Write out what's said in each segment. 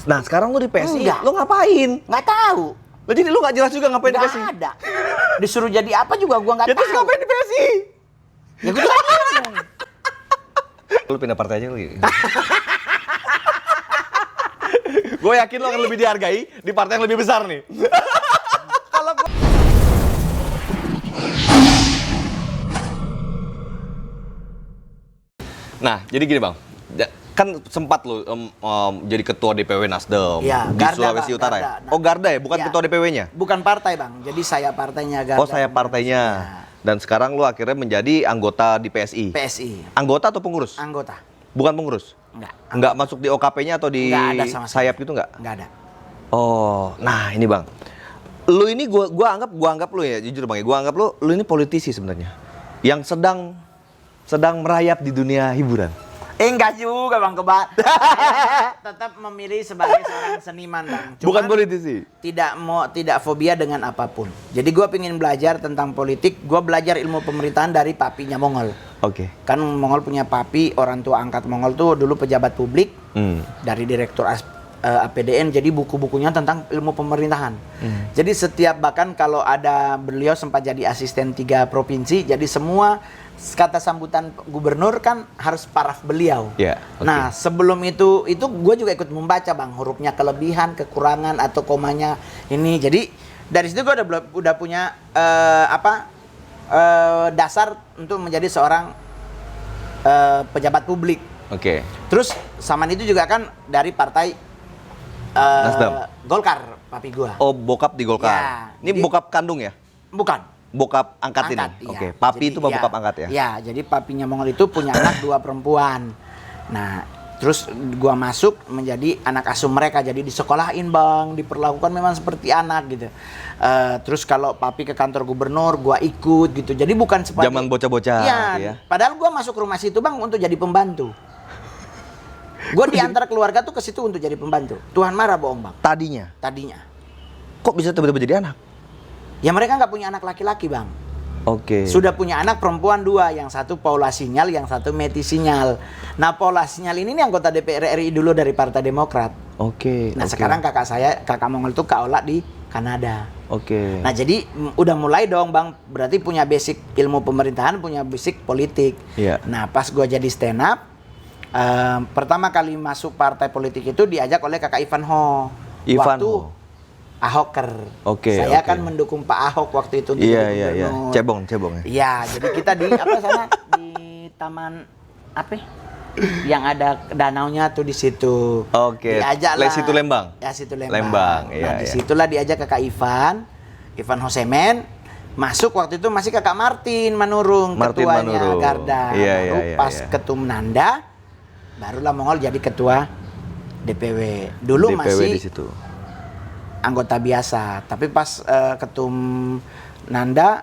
Nah, sekarang lu di PSI, Enggak. lu ngapain? Nggak tahu. Lah, jadi lu nggak jelas juga ngapain di PSI? Nggak ada. Disuruh jadi apa juga gua nggak Ya terus tahu. ngapain di PSI? Ya gua juga bingung. Lu pindah partai aja lagi. Gue yakin lu akan lebih dihargai di partai yang lebih besar nih. Kalau gua Nah, jadi gini Bang. Kan sempat lu jadi ketua DPW Nasdem Ya, di Garda, Sulawesi Bang, Utara ya? Garda. Nah, Oh, Garda ya, bukan ya. ketua DPW-nya? bukan partai, Bang. Jadi saya partainya Garda. Oh, saya partainya. Dan sekarang lu akhirnya menjadi anggota di PSI. PSI. Anggota atau pengurus? Anggota. Bukan pengurus? Enggak. Enggak masuk di OKP-nya atau di Enggak ada sama sekali. sayap gitu enggak? Enggak ada. Oh, nah ini Bang. Lu ini gua anggap lu ya, jujur Bang ya. Gua anggap lu ini politisi sebenarnya. Yang sedang merayap di dunia hiburan. Enggak juga, Bang, tetap memilih sebagai seorang seniman, Bang. Bukan Cuman politisi. tidak fobia dengan apapun. Jadi gua pengen belajar tentang politik, gua belajar ilmu pemerintahan dari papinya Mongol. Oke. Kan Mongol punya papi, orang tua angkat Mongol tuh dulu pejabat publik dari direktur APDN, jadi buku-bukunya tentang ilmu pemerintahan. Jadi setiap bahkan kalau ada beliau sempat jadi asisten 3 provinsi, jadi semua kata sambutan gubernur kan harus paraf beliau. Ya, oke. Nah sebelum itu gue juga ikut membaca, Bang, hurufnya kelebihan, kekurangan atau komanya ini. Jadi dari situ gue udah punya dasar untuk menjadi seorang pejabat publik. Oke. Terus saman itu juga kan dari partai Nasdem. Golkar, papi gua. Oh, bokap di Golkar. Ya, Ini jadi- bokap kandung ya? Bukan. Bokap angkat, Angkat, ini. iya. Oke. Papi Jadi, itu bokap angkat ya? Iya, jadi papinya Mongol itu punya anak 2 perempuan. Nah, terus gua masuk menjadi anak asuh mereka, jadi disekolahin, Bang, diperlakukan memang seperti anak gitu. Terus kalau papi ke kantor gubernur, gua ikut gitu. Jadi bukan seperti Zaman bocah-bocah Iya, gitu ya. padahal gua masuk rumah situ, Bang, untuk jadi pembantu. Gua di antara keluarga tuh ke situ untuk jadi pembantu. Tuhan marah bohong, Bang. Tadinya. Kok Bisa tiba-tiba jadi anak? Ya mereka nggak punya anak laki-laki, Bang. Oke. Sudah punya anak perempuan 2, yang satu Paula Sinyal, yang satu Meti Sinyal. Nah, Paula Sinyal ini anggota DPR RI dulu dari Partai Demokrat. Oke. Nah, oke. sekarang kakak Mongol itu kaola di Kanada. Oke. Nah, jadi udah mulai dong, Bang. Berarti punya basic ilmu pemerintahan, punya basic politik. Iya. Nah, pas gua jadi stand up, pertama kali masuk partai politik itu diajak oleh kakak Ivan Ho. Ivan Waktu Ho. Ahoker. Oke, Saya oke. kan mendukung Pak Ahok waktu itu. Iya, jadi iya, iya. gubernur. Cebong ya. Iya, jadi kita di apa sana di taman apa? Yang ada danaunya tuh di situ. Oke. Diajak lah. Situ Lembang. Ya, situ Lembang. Lembang, Nah, iya, iya. disitulah diajak kakak Ivan Hosemen. Masuk waktu itu masih kakak Martin Manurung, Martin ketuanya Manurung. Garda. Iya, Baru iya, pas iya. ketum Nanda, barulah Mongol jadi ketua DPW. Dulu DPW masih di situ. anggota biasa, tapi pas ketum Nanda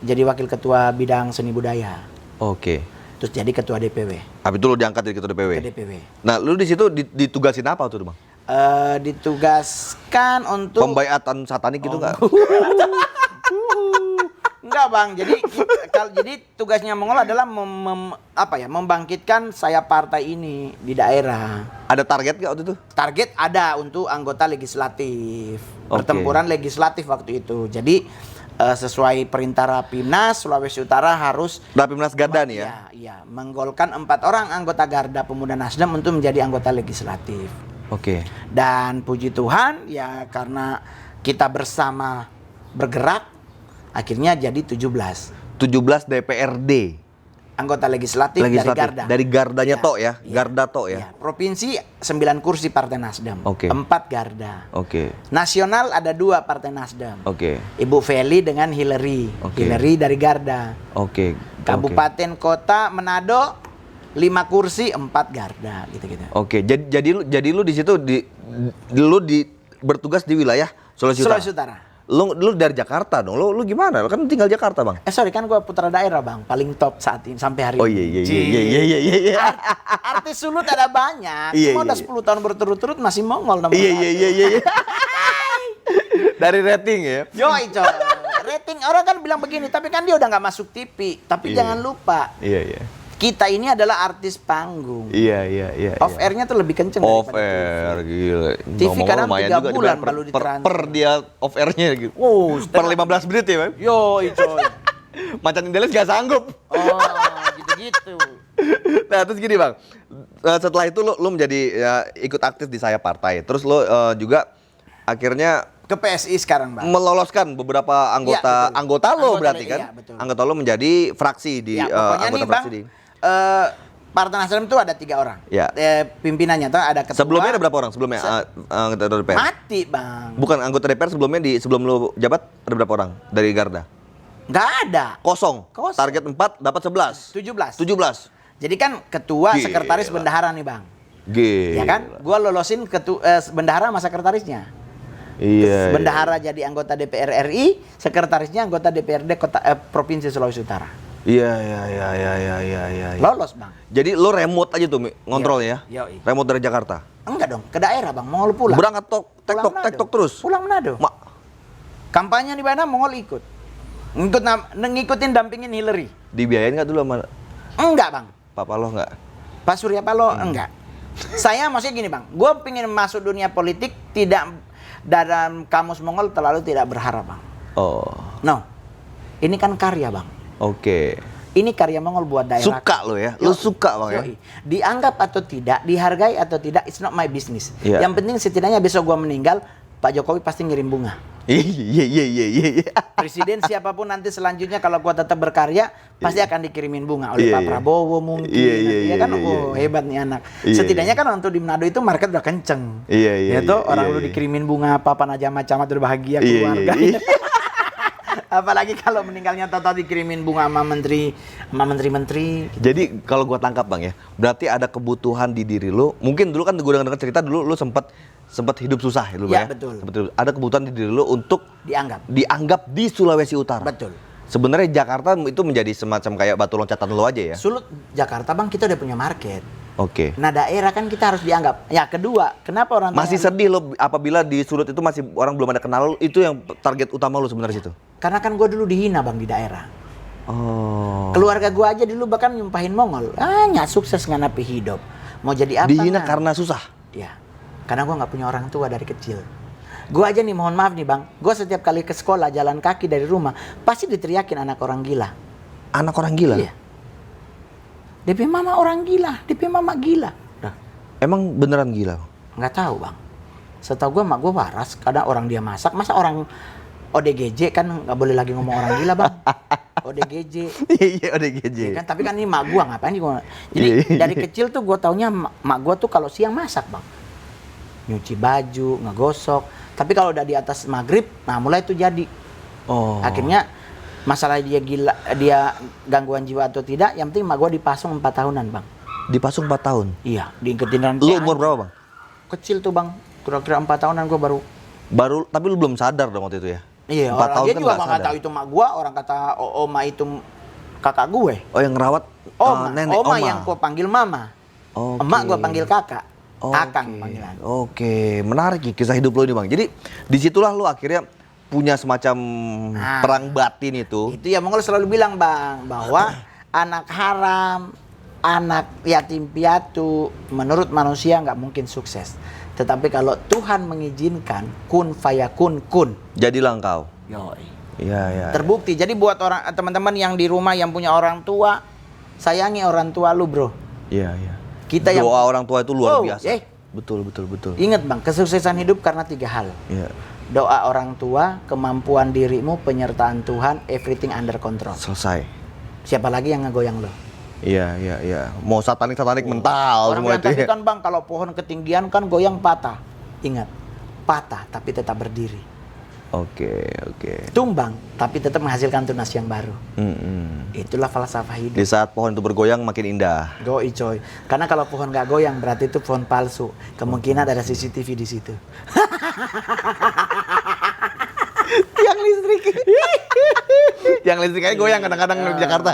jadi wakil ketua bidang seni budaya, Oke. terus jadi ketua DPW. Habis itu lu diangkat jadi ketua DPW. Ke DPW. Nah, lu di situ ditugasin apa tuh, Bang? Ditugaskan untuk Pembaiatan satanik gitu enggak? enggak, Bang. Jadi tugasnya Mongol adalah membangkitkan sayap partai ini di daerah. Ada target nggak waktu itu? Target ada untuk anggota legislatif. Oke. Pertempuran legislatif waktu itu. Jadi sesuai perintah Rapimnas Sulawesi Utara harus Rapimnas Garda nih ya? Iya, menggolkan 4 orang anggota Garda Pemuda Nasdem untuk menjadi anggota legislatif. Oke. Dan puji Tuhan ya karena kita bersama bergerak akhirnya jadi 17 DPRD. anggota legislatif dari Garda. Dari Gardanya Iya, tok ya? iya, Garda tok ya? iya. Provinsi 9 kursi Partai Nasdem. Oke. 4 Garda. Oke. Nasional ada 2 Partai Nasdem. Oke. Ibu Feli dengan Hillary. Oke. Hillary dari Garda. Oke. Kabupaten Kota Manado 5 kursi 4 Garda gitu-gitu. Oke. Jadi lu di situ bertugas di wilayah Sulawesi Utara. Sulawesi Utara. Lu dari Jakarta dong. Lu gimana? Lu kan tinggal Jakarta, Bang. Sorry kan gua putra daerah, Bang, paling top saat ini sampai hari Oh ini. iya. Artis Sulut ada banyak. Iya, Cuma iya, udah iya. 10 tahun berturut-turut masih Mongol nomor Iya. Dari rating ya. Yoi, coy. Rating orang kan bilang begini, tapi kan dia udah nggak masuk TV. Tapi Iya. jangan lupa, Iya. Kita ini adalah artis panggung. Iya. Off airnya tuh lebih kenceng Off daripada air, gila. TV Ngomong-ngomong kadang lumayan 3 juga bulan dibayar baru ditransfer. per dia off airnya gitu. Wow, Per 15 menit ya, Bang? Yo, coy. Macan Indeles gak sanggup. Oh, gitu-gitu. Nah, terus gini, Bang. Setelah itu lu menjadi ya, ikut aktif di Saya Partai. Terus lu juga akhirnya Ke PSI sekarang, Bang. meloloskan beberapa Iya, anggota betul. anggota lo Anggota, berarti kan? iya, betul. Anggota lo menjadi fraksi di Ya, pokoknya anggota nih, fraksi Bang. di. Partai Nasdem itu ada 3 orang. Ya. Pimpinannya tuh ada ketua. Sebelumnya ada berapa orang sebelumnya anggota DPR? Mati, Bang. Bukan anggota DPR sebelumnya sebelum lo jabat ada berapa orang dari Garda? Nggak ada. Kosong. Kosong. Target 4 dapat 11. 17. Jadi kan ketua, Gila. sekretaris, bendahara nih, Bang. Gila. Ya kan? Gua lolosin bendahara sama sekretarisnya. Iya. Bendahara jadi anggota DPR RI, sekretarisnya anggota DPRD Provinsi Sulawesi Utara. Iya. Lolos, Bang. Jadi lo remote aja tuh ngontrol ya? Yoi. Remote dari Jakarta. Enggak dong, ke daerah, Bang. Mongol pulang. Berangkat Pulang Manado. tektok terus. Pulang Manado. Kampanye di mana Mongol ikut. Ngikutin dampingin Hillary. Dibiayain nggak dulu sama Enggak, Bang. papa lo nggak? Pak Surya Paloh enggak. Saya maksudnya gini, Bang. Gue pengen masuk dunia politik tidak dalam kamus Mongol terlalu tidak berharap, Bang. Oh. No. Ini kan karya, Bang. Oke. Ini karya Mongol buat daerah. Suka lo ya? Lo suka, Bang ya? Yoi. Dianggap atau tidak, dihargai atau tidak, it's not my business. Iya. Yang penting setidaknya besok gua meninggal, Pak Jokowi pasti ngirim bunga. Iya. Presiden siapapun nanti selanjutnya kalau gua tetap berkarya, pasti akan dikirimin bunga oleh Iya, Pak iya. Prabowo mungkin. Iya, Ya kan, iya. hebat nih anak. Iya, Setidaknya kan untuk di Manado itu market udah kenceng. Iya, Ya tuh, orang iya, lu iya. dikirimin bunga apa aja macam udah bahagia Iya, keluarga. iya. Apalagi kalau meninggalnya total dikirimin bunga sama menteri-menteri. Jadi kalau gua tangkap, Bang ya, berarti ada kebutuhan di diri lo. Mungkin dulu kan gua dengar cerita dulu lo sempat hidup susah ya, dulu Ya, ya. betul. Ada kebutuhan di diri lo untuk dianggap di Sulawesi Utara. Betul. Sebenarnya Jakarta itu menjadi semacam kayak batu loncatan lo aja ya. Sulut Jakarta, Bang, kita udah punya market. Oke. Nah, daerah kan kita harus dianggap. Ya, kedua, kenapa orang Masih sedih lo apabila di Sulut itu masih orang belum ada kenal lo, itu yang target utama lo sebenarnya situ. Karena kan gue dulu dihina, Bang, di daerah. Oh. Keluarga gue aja dulu bahkan nyumpahin Mongol. Nggak sukses nganapi hidup. Mau jadi apa? Dihina nggak? karena susah. Ya, karena gue nggak punya orang tua dari kecil. Gue aja nih, mohon maaf nih, Bang. Gue setiap kali ke sekolah jalan kaki dari rumah pasti diteriakin anak orang gila. Anak orang gila. Iya. DP mama orang gila, DP mama gila. Nah, Emang beneran gila? nggak tahu, Bang. Setahu gue mak gue waras. Kadang orang dia masak, masa orang ODGJ kan nggak boleh lagi ngomong orang gila, Bang. ODGJ. Iya, ODGJ. Ya kan, tapi kan ini mak gua ngapain gua. Jadi Iya. dari kecil tuh gua taunya mak gua tuh kalau siang masak, Bang. Nyuci baju, ngegosok. Tapi kalau udah di atas maghrib, nah mulai tuh jadi. Oh. Akhirnya masalah dia gila, dia gangguan jiwa atau tidak, yang penting mak gua dipasung 4 tahunan, Bang. Dipasung 4 tahun. Iya, diingketin rantai. Lu umur berapa, Bang? Kecil tuh, Bang. Kira-kira 4 tahunan gua baru. Tapi lu belum sadar dong waktu itu ya? Iya, 4 orang tahun dia kan juga nggak nggak sadar. tahu itu mak gua, orang kata oma itu kakak gue. Oh, yang ngerawat nenek, Oma oma. yang gua panggil mama. Oke. Emak gua panggil kakak. Oke. Akang panggilan. Oke, menarik ya kisah hidup lo ini, Bang. Jadi disitulah lo akhirnya punya semacam perang batin itu. Itu ya Mongol selalu bilang, Bang, bahwa anak haram, anak yatim piatu menurut manusia nggak mungkin sukses. Tetapi kalau Tuhan mengizinkan, kun fayakun kun. Jadilah engkau. Yoi. Iya. Terbukti. Jadi buat orang teman-teman yang di rumah yang punya orang tua, sayangi orang tua lu, Bro. Iya. Kita yang Doa orang tua itu luar Oh, biasa. Betul. ingat, Bang, kesuksesan hidup karena 3 hal. Iya. Doa orang tua, kemampuan dirimu, penyertaan Tuhan, everything under control. Selesai. Siapa lagi yang ngegoyang lo? Iya. Mau satanik mental Orang semua bilang itu tadi ya. kan, Bang, kalau pohon ketinggian kan goyang patah. Ingat, patah tapi tetap berdiri. Oke. Tumbang tapi tetap menghasilkan tunas yang baru. Mm-mm. Itulah falsafah hidup. Di saat pohon itu bergoyang makin indah. Goi coy. Karena kalau pohon nggak goyang berarti itu pohon palsu. Kemungkinan ada CCTV di situ. Tiang listrik. Yang listrik aja goyang kadang-kadang di Jakarta.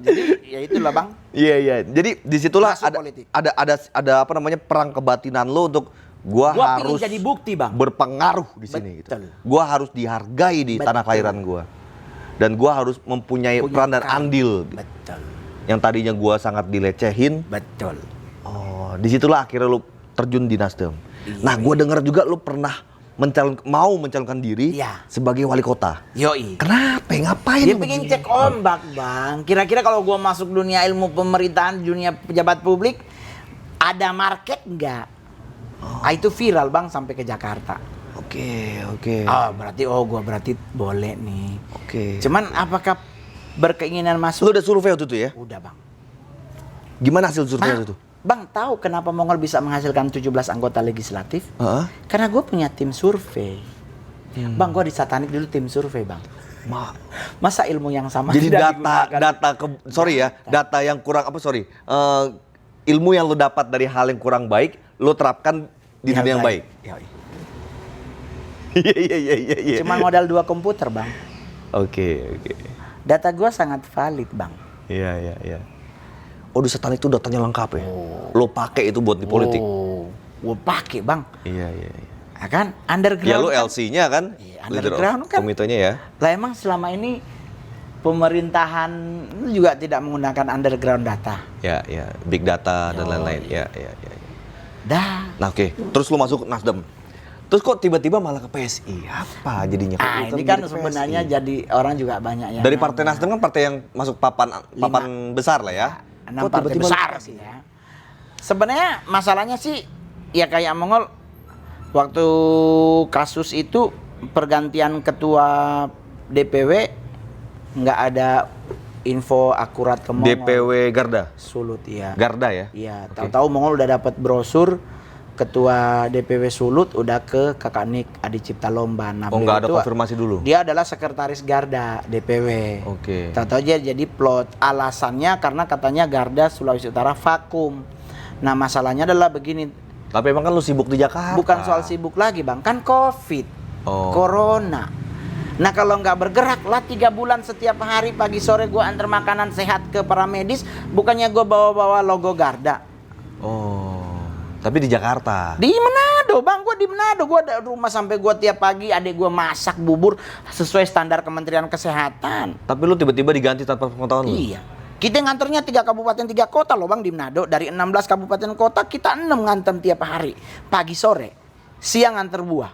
Jadi ya itulah, Bang. Iya. Jadi disitulah Masuk politik. ada apa namanya perang kebatinan lo untuk gua Gua harus pingin jadi bukti, Bang. berpengaruh di sini gitu. Betul. Gua harus dihargai di Betul. tanah kelahiran gua. Dan gua harus mempunyai Punya peran dan peran. andil. Betul. yang tadinya gua sangat dilecehin. Betul. Oh, disitulah akhirnya lu terjun di Nasdem. Iya. Nah, gua dengar juga lu pernah mau mencalonkan diri Iya. sebagai wali kota. Yoi. Kenapa? Ngapain? Dia lu pengen begini? cek ombak, Bang. Kira-kira kalau gua masuk dunia ilmu pemerintahan, dunia pejabat publik, ada market nggak? Itu viral, Bang, sampai ke Jakarta. Oke. Gua berarti boleh nih. Oke. Cuman apakah berkeinginan Lu masuk? udah survei waktu itu ya? Udah, Bang. Gimana hasil survei waktu itu? Bang, tahu kenapa Mongol bisa menghasilkan 17 anggota legislatif? Heeh. Karena gue punya tim survei. Bang, gue di Satanik dulu tim survei, Bang. Masa ilmu yang sama Jadi tidak digunakan? data yang kurang ilmu yang lu dapat dari hal yang kurang baik, lu terapkan di dunia yang baik. Yoi. Iya. Cuma modal 2 komputer, Bang. Oke. Data gue sangat valid, Bang. Iya. Oh, di Satanik itu datanya lengkap ya? Lo pakai itu buat di politik? Gue pakai, Bang. Iya. Ya kan? Underground. Ya lu kan? LC-nya kan? Iya, Leader of underground kan. komitenya ya? Lah emang selama ini pemerintahan juga tidak menggunakan underground data. Ya. Big data dan lain-lain. Ya. Dah. Nah, oke. Terus lu masuk Nasdem. Terus kok tiba-tiba malah ke PSI? Apa jadinya? Kok Ini kan jadi ke sebenarnya PSI? jadi orang juga banyak yang Dari Partai nanya. Nasdem kan partai yang masuk papan besar lah ya. 6 Kok partai tiba-tiba besar lu- sih ya. Sebenarnya masalahnya sih ya kayak Mongol waktu kasus itu pergantian ketua DPW nggak ada info akurat ke Mongol. DPW Garda. Sulut ya. Garda ya? Iya, Oke. tahu-tahu Mongol udah dapat brosur ketua DPW Sulut udah ke Kakak Nik Adi Cipta Lomba. Nah, Oh, beliau nggak ada itu- konfirmasi dulu? Dia adalah sekretaris Garda DPW. Oke. Tahu-tahu aja jadi plot. Alasannya karena katanya Garda Sulawesi Utara vakum. Nah, masalahnya adalah begini. Tapi emang kan lu sibuk di Jakarta. Bukan soal sibuk lagi, Bang. Kan Covid. Oh. Corona. Nah, kalau nggak bergerak lah 3 bulan setiap hari pagi sore gua antar makanan sehat ke para medis, bukannya gua bawa-bawa logo Garda. Oh. Tapi di Jakarta. Di Manado, Bang. Gua di Manado. Gua ada rumah sampai gua tiap pagi adik gua masak bubur sesuai standar Kementerian Kesehatan. Tapi lu tiba-tiba diganti tanpa pengetahuan lu? Iya. Kita nganternya 3 kabupaten 3 kota loh, Bang, di Manado. Dari 16 kabupaten kota kita 6 ngantem tiap hari. Pagi sore. Siang nganter buah.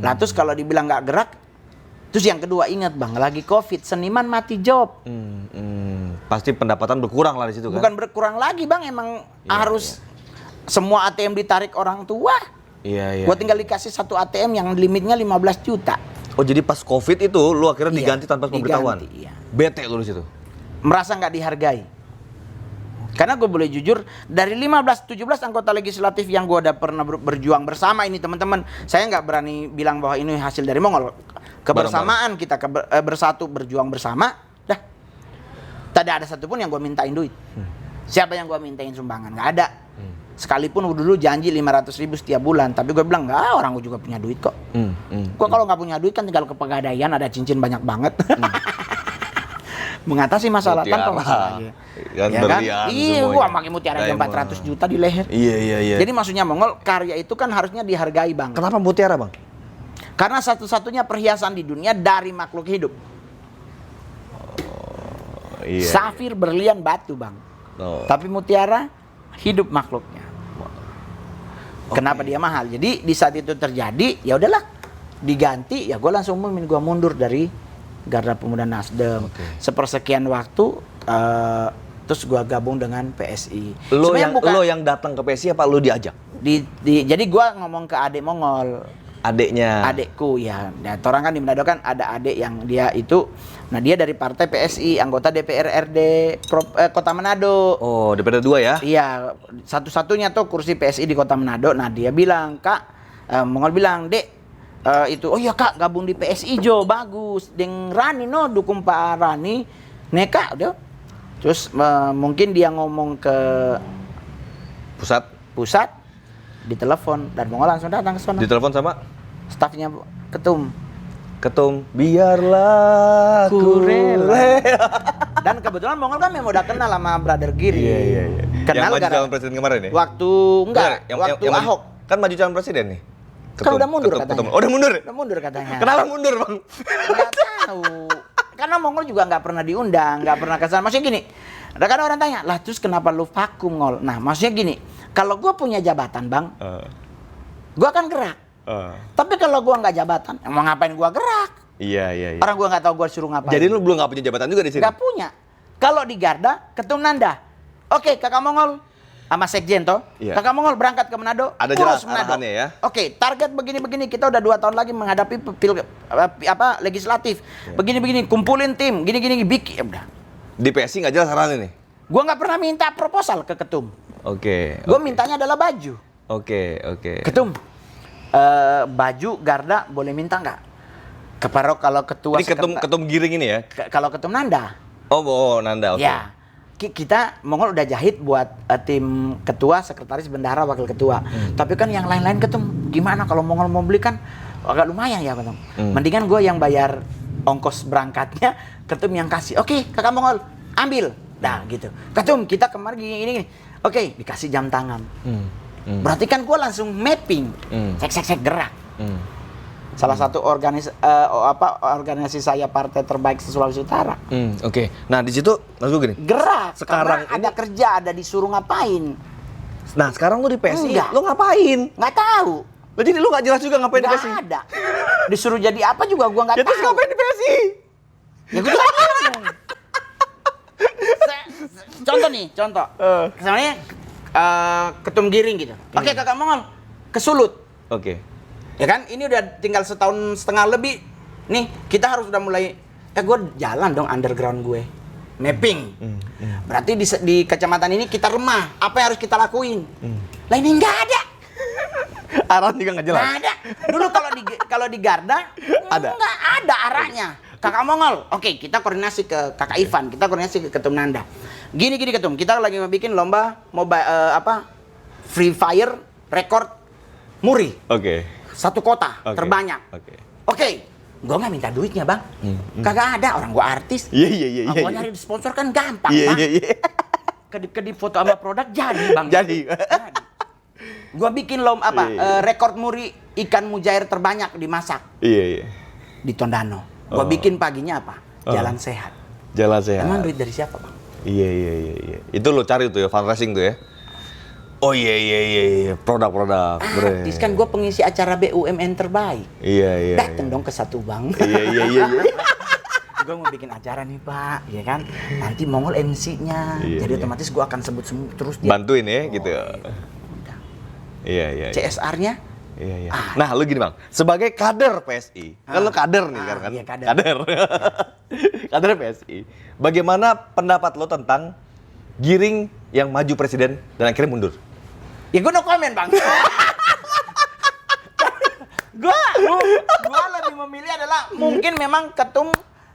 Lah terus kalau dibilang nggak gerak, terus yang kedua ingat, Bang, lagi Covid, seniman mati job. Pasti pendapatan berkurang lah di situ kan? Bukan berkurang lagi, Bang, emang Iya, harus semua ATM ditarik orang tua. Iya. Gua tinggal dikasih 1 ATM yang limitnya 15 juta. Oh, jadi pas Covid itu lu akhirnya Iya, diganti tanpa pemberitahuan? diganti, iya. Bete lu di situ? Merasa nggak dihargai. Karena gue boleh jujur, dari 15-17 anggota legislatif yang gue udah pernah berjuang bersama ini teman-teman, saya nggak berani bilang bahwa ini hasil dari Mongol. Kebersamaan kita bersatu berjuang bersama, dah. Tidak ada satupun yang gue mintain duit. Siapa yang gue mintain sumbangan? Nggak ada. Sekalipun dulu janji 500.000 setiap bulan, tapi gue bilang nggak, orang gue juga punya duit kok. Gue kalau nggak punya duit kan tinggal ke Pegadaian, ada cincin banyak banget. Mengatasi masalah tanpa masalah aja. Kan Ya kan? berlian Iya, semuanya. gua pakai mutiara aja Diamond. 400 juta di leher. Iya. Jadi maksudnya Mongol, karya itu kan harusnya dihargai, Bang. Kenapa mutiara, Bang? Karena satu-satunya perhiasan di dunia dari makhluk hidup. Iya. Safir, berlian, batu, Bang. Oh. Tapi mutiara hidup makhluknya. Kenapa dia mahal? Jadi di saat itu terjadi, ya udahlah diganti, ya gue langsung umumin gue mundur dari Garda Pemuda Nasdem. Sepersekian waktu terus gue gabung dengan PSI. Lo Sebenarnya yang datang ke PSI apa lo diajak? jadi gue ngomong ke adik Mongol, Adeknya. adekku ya. Nah, orang kan di Manado kan ada adik yang dia itu, nah dia dari partai PSI, anggota DPR RD Kota Manado. Oh, DPD 2 ya? Iya, satu-satunya tuh kursi PSI di Kota Manado. Nah dia bilang, Kak, Mongol bilang, Dek, itu, oh iya Kak, gabung di PSI Jo, bagus. Deng Rani no, dukung Pak Rani. Neka, udah. Terus mungkin dia ngomong ke pusat, ditelepon dan Mongol langsung datang ke sana. Ditelepon sama Stafnya ketum. Biarlah Ku rela. Dan kebetulan Mongol kan memang udah kenal sama Brother Giri. Iya. Kenal yang maju calon presiden kemarin ya? Waktu enggak, waktu yang Ahok. Kan maju calon presiden nih. Kan udah mundur katanya. Oh, udah mundur ya? Udah mundur katanya. Kenapa mundur, Bang? Nggak tahu. Karena Mongol juga nggak pernah diundang, nggak pernah kesana. Maksudnya gini, Ada kan orang tanya, lah terus kenapa lu vakum ngol? Nah maksudnya gini, kalau gue punya jabatan bang, gue akan gerak. Tapi kalau gue nggak jabatan, mau ngapain gue gerak? Iya. Orang gue nggak tahu gue suruh ngapain. Jadi lu belum nggak punya jabatan juga di sini? Nggak punya. Kalau di Garda, Ketum Nanda. Oke, Kakak Mongol sama Sekjen toh. Iya. Kakak Mongol berangkat ke Manado. Ada urus jelas Manado. arahannya ya. Oke, target begini-begini. Kita udah 2 tahun lagi menghadapi legislatif. Begini-begini, kumpulin tim. Gini-gini, bikin. Udah. Di PSI nggak jelas arahannya nih? Gue nggak pernah minta proposal ke Ketum. Oke. Gue mintanya adalah baju. Oke. Ketum, baju Garda boleh minta nggak? Kalau ketua Ini ketum Giring ini ya? kalau Ketum Nanda. Oh, Nanda, oke. Ya, kita Mongol udah jahit buat tim ketua, sekretaris, bendahara, wakil ketua. Tapi kan yang lain-lain Ketum, gimana kalau Mongol mau beli kan agak lumayan ya Ketum. Mendingan gue yang bayar ongkos berangkatnya, Ketum yang kasih. Oke, Kakak Mongol, ambil. Nah gitu. Ketum, kita kemarin gini. Oke, dikasih jam tangan. Berarti kan gue langsung mapping, sek gerak. Salah satu organisasi saya partai terbaik di Sulawesi Utara. Oke. Nah di situ maksud gue gini. Gerak. Sekarang karena ada kerja, ada disuruh ngapain. Nah sekarang lu di PSI, Enggak. lu ngapain? Nggak tahu. Jadi lu nggak jelas juga ngapain di Nggak PSI? ada. Disuruh jadi apa juga gua nggak Ya tahu. terus ngapain di PSI? Ya gua juga bingung. Contoh. Misalnya Ketum Giring gitu. Oke Kakak Mongol, ke Sulut. Oke. Ya kan, ini udah tinggal 1,5 tahun lebih. Nih, kita harus udah mulai, gue jalan dong underground gue. Mapping. Berarti di kecamatan ini kita remah. Apa yang harus kita lakuin? Lah ini nggak ada. Arahan juga nggak jelas. Nggak ada. Dulu kalau di Garda, Ada. nggak ada arahnya. Kakak Mongol, oke kita koordinasi ke Kakak Ivan, kita koordinasi ke Ketum Nanda. Gini Ketum, kita lagi mau bikin lomba Free Fire rekor muri. Oke. Satu kota terbanyak. Oke, gue nggak minta duitnya bang. Kagak ada, orang gue artis. Iya. Gue nyari sponsor kan gampang Iya. bang. Kedip foto sama produk jadi bang. Jadi. Gue bikin rekor muri ikan mujair terbanyak dimasak Iya. di Tondano. Gue bikin paginya apa? Jalan sehat. Jalan sehat. Emang duit dari siapa bang? Iya. Itu lo cari tuh ya fundraising tuh ya. Oh iya. Produk-produk. Artis kan gue pengisi acara BUMN terbaik. Iya. Dateng dong ke satu bank. Iya. Gue mau bikin acara nih pak, ya kan? Nanti Mongol MC-nya. Jadi otomatis gue akan sebut terus dia. Bantuin ya gitu. Udah. Iya. CSR-nya? Iya. Nah, lu gini bang, sebagai kader PSI, kan lu kader nih kan? Iya, kader. Kader PSI. Bagaimana pendapat lo tentang Giring yang maju presiden dan akhirnya mundur? Ya gue no comment bang. Gue lebih memilih adalah mungkin memang Ketum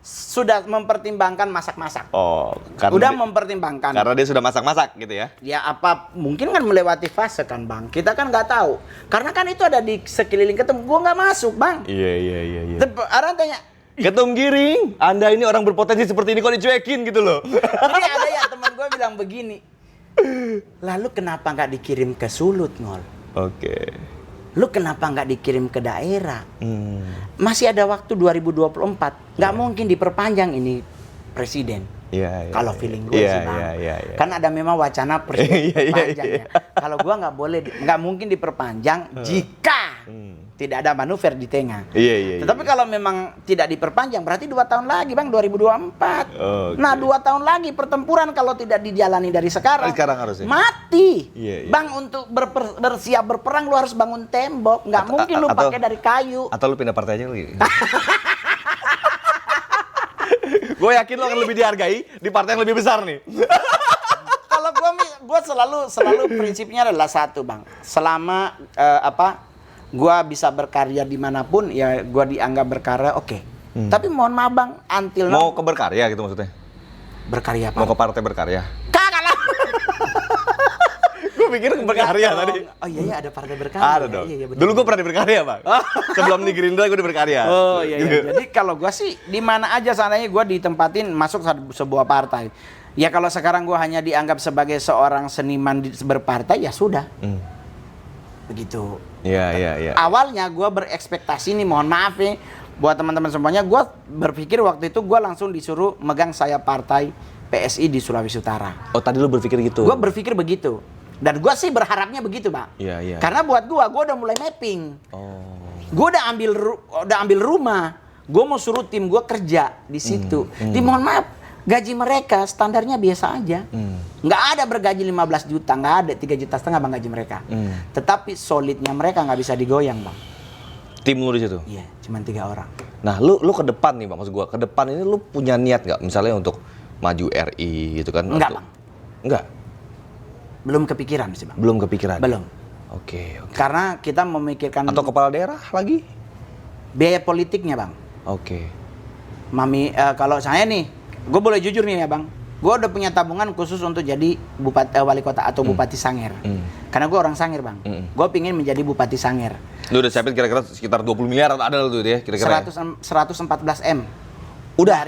sudah mempertimbangkan masak-masak. Oh, udah mempertimbangkan. Karena dia sudah masak-masak gitu ya? Ya apa mungkin kan melewati fase kan bang. Kita kan nggak tahu. Karena kan itu ada di sekeliling Ketum. Gue nggak masuk bang. Iya. Orang tanya. Ketum Giring, Anda ini orang berpotensi seperti ini kok dicuekin gitu loh. Jadi ada ya teman gue bilang begini. Lalu kenapa nggak dikirim ke Sulut ngol? Oke. Lu kenapa nggak dikirim ke daerah? Masih ada waktu 2024. Nggak mungkin diperpanjang ini presiden. Iya. Kalau feeling gue sih bang. Iya. Kan ada memang wacana presiden diperpanjang ya. Kalau gue nggak mungkin diperpanjang jika tidak ada manuver di tengah. Iya. Tetapi kalau memang tidak diperpanjang berarti 2 tahun lagi bang 2024. Okay. Nah 2 tahun lagi pertempuran kalau tidak dijalani dari sekarang. Sekarang harusnya. Mati. Iya. Bang untuk bersiap berperang lu harus bangun tembok. Nggak mungkin lu pakai dari kayu. Atau lu pindah partai aja lagi. Gue yakin lo akan lebih dihargai di partai yang lebih besar nih. Kalau gue selalu prinsipnya adalah satu bang. Selama gue bisa berkarya dimanapun ya gue dianggap berkarya oke. Tapi mohon maaf bang, until now. Mau ke berkarya gitu maksudnya? Berkarya apa? Mau ke partai berkarya? Kagak lah. Gue pikir berkarya tadi. Oh iya ada partai berkarya. Ada dong. Iya, dulu gue pernah di berkarya bang. Sebelum di Gerindra gue di berkarya. Oh iya. Jadi kalau gue sih di mana aja seandainya gue ditempatin masuk sebuah partai. Ya kalau sekarang gue hanya dianggap sebagai seorang seniman berpartai ya sudah. Begitu. Iya. Awalnya gue berekspektasi nih, mohon maaf ya buat teman-teman semuanya, gue berpikir waktu itu gue langsung disuruh megang sayap partai PSI di Sulawesi Utara. Oh, tadi lu berpikir gitu. Gue berpikir begitu. Dan gue sih berharapnya begitu, Bang. Iya, iya. Karena buat gue udah mulai mapping. Oh. Gue udah ambil rumah. Gue mau suruh tim gue kerja di situ. Mohon maaf, gaji mereka standarnya biasa aja. Nggak ada bergaji 15 juta, nggak ada 3,5 juta bang gaji mereka. Tetapi solidnya mereka nggak bisa digoyang, Bang. Tim lu di situ? Iya, cuma 3 orang. Nah, lu ke depan nih, Bang. Maksud gua, ke depan ini lu punya niat nggak? Misalnya untuk maju RI gitu kan? Enggak, Bang. Enggak? Belum kepikiran sih, Bang. Belum kepikiran? Belum. Oke. Karena kita memikirkan Atau kepala daerah lagi? biaya politiknya, Bang. Oke. Kalau saya nih, gue boleh jujur nih ya, Bang. Gue udah punya tabungan khusus untuk jadi wali kota atau bupati Sangir. Karena gue orang Sangir, Bang. Gue pingin menjadi bupati Sangir. Lu udah siapin kira-kira sekitar 20 miliar ada lu tuh ya kira-kira? 114 M. Udah?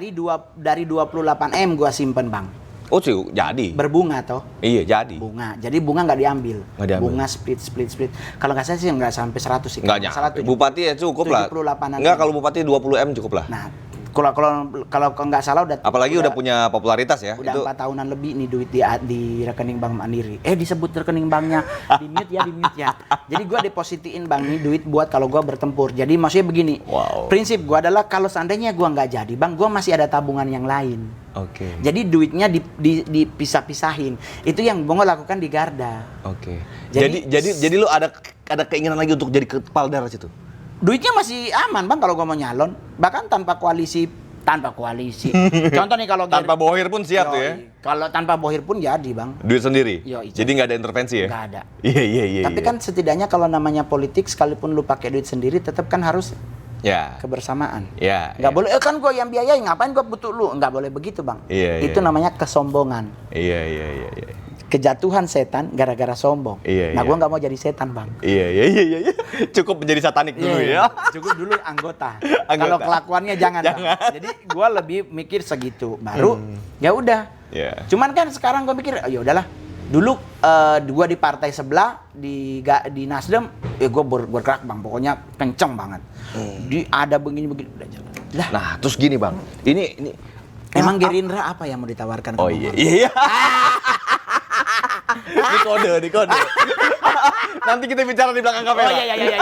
Dari 28 M gue simpen, Bang. Oh sih, jadi? Berbunga toh. Iya, jadi. Bunga. Jadi bunga nggak diambil. Bunga split. Kalau nggak salah sih nggak sampai 100 sih. Nggak nyampe. Bupati ya cukup lah. 78-an. Nggak, kalau bupati 20 M cukup lah. Nah, kalau nggak salah udah. Apalagi udah punya popularitas ya. Udah itu 4 tahunan lebih nih duit di rekening Bank Mandiri. Disebut rekening banknya. Di mute ya. Jadi gua depositiin Bang nih duit buat kalau gua bertempur. Jadi maksudnya begini. Wow. Prinsip gua adalah kalau seandainya gua nggak jadi, Bang, gua masih ada tabungan yang lain. Oke. Jadi duitnya dipisah-pisahin. Itu yang gua lakukan di Garda. Oke. Jadi lu ada keinginan lagi untuk jadi kepala daerah situ? Duitnya masih aman, Bang, kalau gua mau nyalon. Bahkan tanpa koalisi. Contoh nih kalau tanpa bohir pun siap tuh ya? Kalau tanpa bohir pun jadi, Bang. Duit sendiri? Yoi. Jadi nggak ada intervensi ya? Nggak ada. Iya. Tapi kan setidaknya kalau namanya politik, sekalipun lu pakai duit sendiri, tetap kan harus ya kebersamaan. Ya. Nggak boleh, kan gue yang biayain, ngapain gue butuh lu? Nggak boleh begitu, Bang. Iya. Itu namanya kesombongan. Iya. Kejatuhan setan gara-gara sombong. Iya. Nah, gue nggak mau jadi setan, Bang. Iya. Cukup menjadi satanik dulu ya. Cukup dulu anggota. Kalau kelakuannya jangan. Bang. Jadi gue lebih mikir segitu. Baru ya udah. Yeah. Cuman kan sekarang gue mikir, ya udahlah. Dulu gue di partai sebelah di Nasdem, gue bergerak, Bang. Pokoknya kenceng banget. Ada begini udah jalan. Lah. Nah, terus gini, Bang. Ini emang Gerindra apa yang mau ditawarkan? Oh iya. Di kode. Nanti kita bicara di belakang kamera. Oh iya.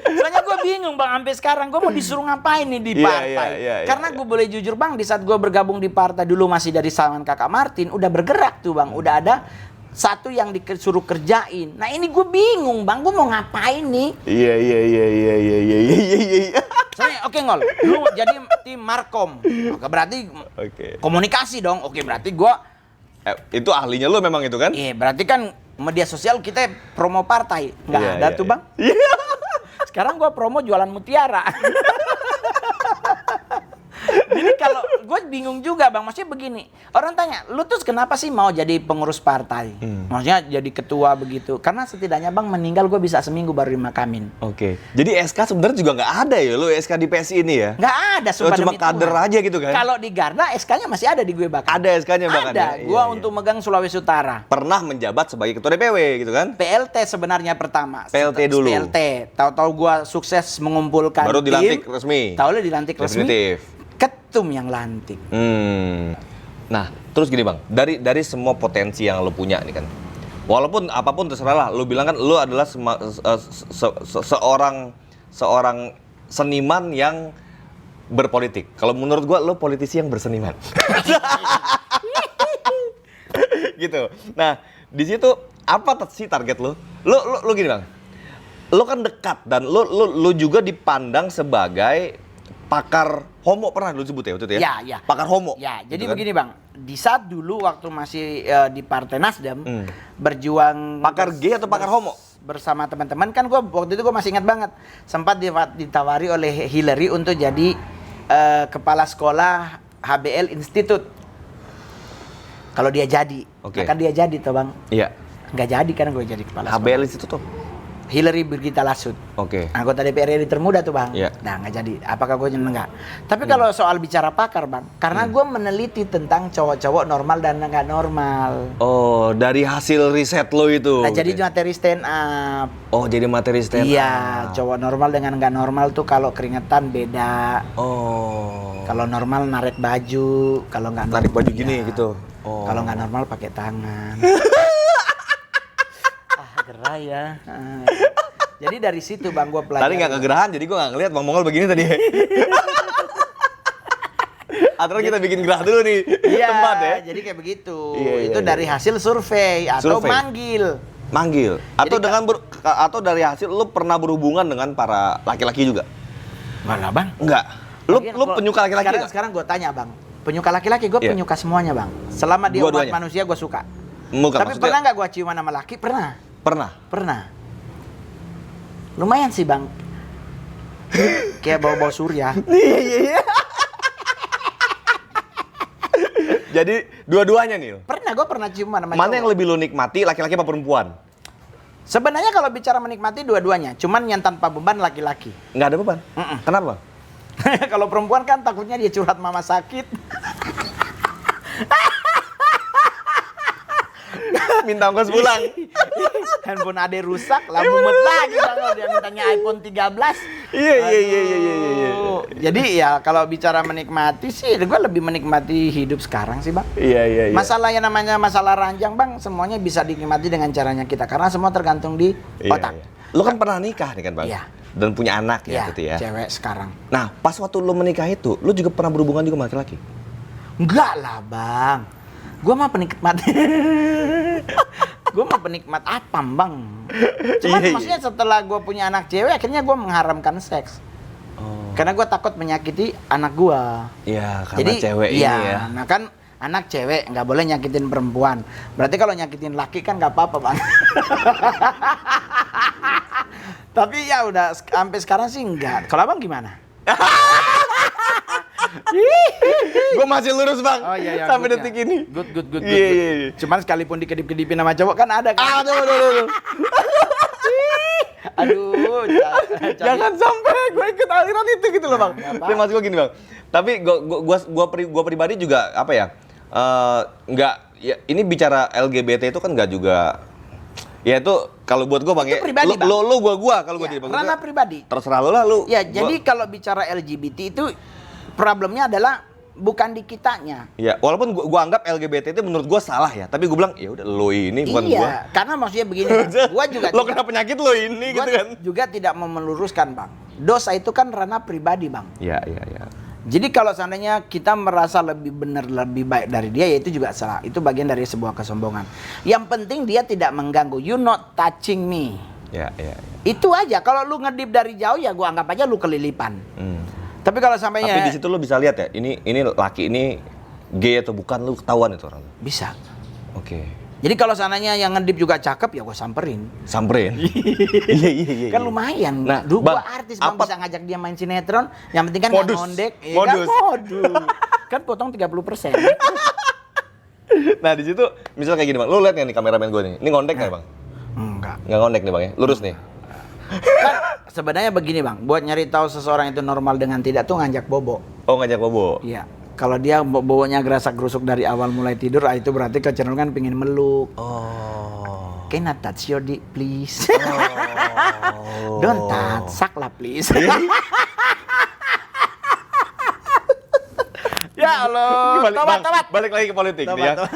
Soalnya gue bingung, Bang, sampai sekarang gue mau disuruh ngapain nih di partai. Iya. Karena gue boleh jujur, Bang, di saat gue bergabung di partai dulu masih dari Salman Kakak Martin, udah bergerak tuh, Bang. Udah ada satu yang disuruh kerjain. Nah, ini gue bingung, Bang, gue mau ngapain nih? Iya. Soalnya oke, Ngol, lu jadi tim Markom. Oke, berarti komunikasi dong. Oke, berarti gue itu ahlinya lu memang itu kan? Iya, berarti kan media sosial kita promo partai. Nggak ada tuh, Bang. Sekarang gua promo jualan mutiara. Jadi kalau gue bingung juga, Bang, maksudnya begini, orang tanya, lu tuh kenapa sih mau jadi pengurus partai? Maksudnya jadi ketua begitu? Karena setidaknya, Bang, meninggal gue bisa seminggu baru dimakamin. Oke. Jadi SK sebenarnya juga nggak ada ya, lu SK di PSI ini ya? Nggak ada, cuma kader aja gitu kan? Kalau di Garda SK-nya masih ada di gue bahkan. Ada SK-nya bahkan. Ada. Ya? Gua untuk megang Sulawesi Utara. Pernah menjabat sebagai ketua DPW gitu kan? PLT sebenarnya pertama. PLT dulu. PLT. Tahu-tahu gua sukses mengumpulkan baru tim. dilantik resmi. Tahu dilantik resmi. Definitif. Ketum yang lantik. Nah, terus gini, Bang, dari semua potensi yang lo punya nih kan, walaupun apapun terserah lah, lo bilang kan lo adalah seorang seniman yang berpolitik. Kalau menurut gua lo politisi yang berseniman. Gitu. Nah, di situ apa sih target lo? Lo gini, Bang. Lo kan dekat dan lo juga dipandang sebagai pakar homo, pernah lu sebut ya waktu itu ya? Ya. Pakar homo. Ya, jadi gitu begini, Bang. Di saat dulu waktu masih di Partai Nasdem berjuang pakar gay atau pakar homo? Bersama teman-teman kan waktu itu gue masih ingat banget. Sempat ditawari oleh Hillary untuk jadi kepala sekolah HBL Institute. Kalau dia jadi. Nah, kan dia jadi toh, Bang. Iya. Nggak jadi kan gue jadi kepala sekolah. HBL Institute tuh. Hillary Birgitta Lasut. Anggota DPR RI termuda tuh, Bang. Yeah. Nah, nggak jadi. Apakah gue enggak? Tapi kalau soal bicara pakar, Bang, karena gue meneliti tentang cowok-cowok normal dan nggak normal. Oh, dari hasil riset lo itu. Nah, jadi materi stand up. Oh, jadi materi stand up. Iya, cowok normal dengan nggak normal tuh kalau keringetan beda. Oh. Kalau normal narik baju, kalau nggak Tarik baju iya. gini gitu. Oh. Kalau nggak normal pakai tangan. Gerah ya. Jadi dari situ Bang gue pelajari. Tadi nggak kegerahan, jadi gue nggak ngeliat Bang Mongol begini tadi. Atau kita bikin gerah dulu nih Iya, tempat ya. jadi kayak begitu. Iya, Itu iya, dari hasil survei atau Survei. manggil. Atau Jadi, atau dari hasil lu pernah berhubungan dengan para laki-laki juga? Enggak lah Bang. Enggak. Lu Lagian penyuka laki-laki sekarang, nggak? sekarang gue tanya Bang. Penyuka laki-laki gue Iya. penyuka semuanya Bang. Selama dia umat Dua-duanya? manusia gue suka. Bukan, Tapi maksudnya- pernah nggak gue ciuman sama laki? Pernah. Pernah. Lumayan sih Bang. Kayak bau-bau surya. Iya. Jadi dua-duanya nih. Gue pernah ciuman sama Mana cowok. yang lebih lu nikmati, laki-laki apa perempuan? Sebenarnya kalau bicara menikmati dua-duanya, cuman yang tanpa beban laki-laki. Nggak ada beban. Mm-mm. Kenapa? Kalau perempuan kan takutnya dia curhat mama sakit. Minta ongkos pulang. Handphone ade rusak, lah mumet lagi Bang. Dia mintanya iPhone 13. Iya. Aduh. Jadi ya kalau bicara menikmati sih, gue lebih menikmati hidup sekarang sih Bang. Iya. Masalah yang namanya masalah ranjang Bang, semuanya bisa dinikmati dengan caranya kita. Karena semua tergantung di otak. Iya. Lu kan pernah nikah nih kan Bang? Iya. Dan punya anak Iya, ya gitu ya. cewek sekarang. Nah, pas waktu lu menikah itu, lu juga pernah berhubungan juga sama laki-laki? Enggak lah Bang. Gue mah penikmat. Gue mah penikmat apam Bang. Cuman Iya. maksudnya setelah gue punya anak cewek, akhirnya gue mengharamkan seks. Oh. Karena gue takut menyakiti anak gue. Iya, karena Jadi cewek iya, ini ya. nah kan anak cewek nggak boleh nyakitin perempuan. Berarti kalau nyakitin laki kan nggak apa-apa Bang. Tapi ya udah sampai sekarang sih enggak. Kalau Abang gimana? Gue masih lurus Bang. Oh iya, Sampai good, detik ya. ini. Good. Iya. Cuman sekalipun dikedip-kedipin sama cowok kan ada kan. Aduh. Aduh, Jangan sampai gue ikut aliran itu gitu loh Bang. Nggak apa. Ini maksud gue gini Bang. Tapi gua pribadi juga apa ya? Nggak ya, ini bicara LGBT itu kan nggak juga. Ya itu kalau buat gue Bang Itu ya. pribadi, Bang. Gua kalau gue Ya, jadi Bang. ranah pribadi. Terserah lo lah lu. Ya, jadi kalau bicara LGBT itu problemnya adalah bukan di kitanya. Ya, walaupun gua anggap LGBT itu menurut gua salah ya, tapi gua bilang ya udah lo ini bukan Iya, gua. karena maksudnya begini, Bang. Gua juga Lo kena penyakit lo ini gua gitu kan. juga tidak mau meluruskan, Bang. Dosa itu kan ranah pribadi, Bang. Iya. Jadi kalau seandainya kita merasa lebih benar, lebih baik dari dia, ya itu juga salah. Itu bagian dari sebuah kesombongan. Yang penting dia tidak mengganggu. You not touching me. Iya. Itu aja. Kalau lu ngedip dari jauh ya gua anggap aja lu kelilipan. Tapi kalau sampainya Tapi di situ lo bisa lihat ya, ini laki ini gay atau bukan, lu ketahuan itu orang. bisa. Oke. Jadi kalau seandainya yang ngedip juga cakep ya gua samperin. Samperin. Iya. Kan lumayan. Nah, Dulu Bang, gua artis Bang apa- bisa ngajak dia main sinetron, yang penting kan nggak Modus. ngondek. Iya Modus. Kan, modus. Kan potong 30%. Nah, di situ misalnya kayak gini, Bang. Lu lihat nggak nih kameramen gua nih? Ini ngondek nggak, Bang? Enggak. Nggak ngondek nih, Bang ya. Lurus nih. Kan sebenarnya begini Bang, buat nyari tahu seseorang itu normal dengan tidak tuh ngajak bobo. Oh, ngajak bobo. Iya. Kalau dia bobonya gerasak gerusuk dari awal mulai tidur, itu berarti kecenderungan pengen meluk. Oh. Can I touch your dick please? Oh. Don't touch, sak lah please. Ya Allah, Balik lagi ke politik nih ya. Tobat.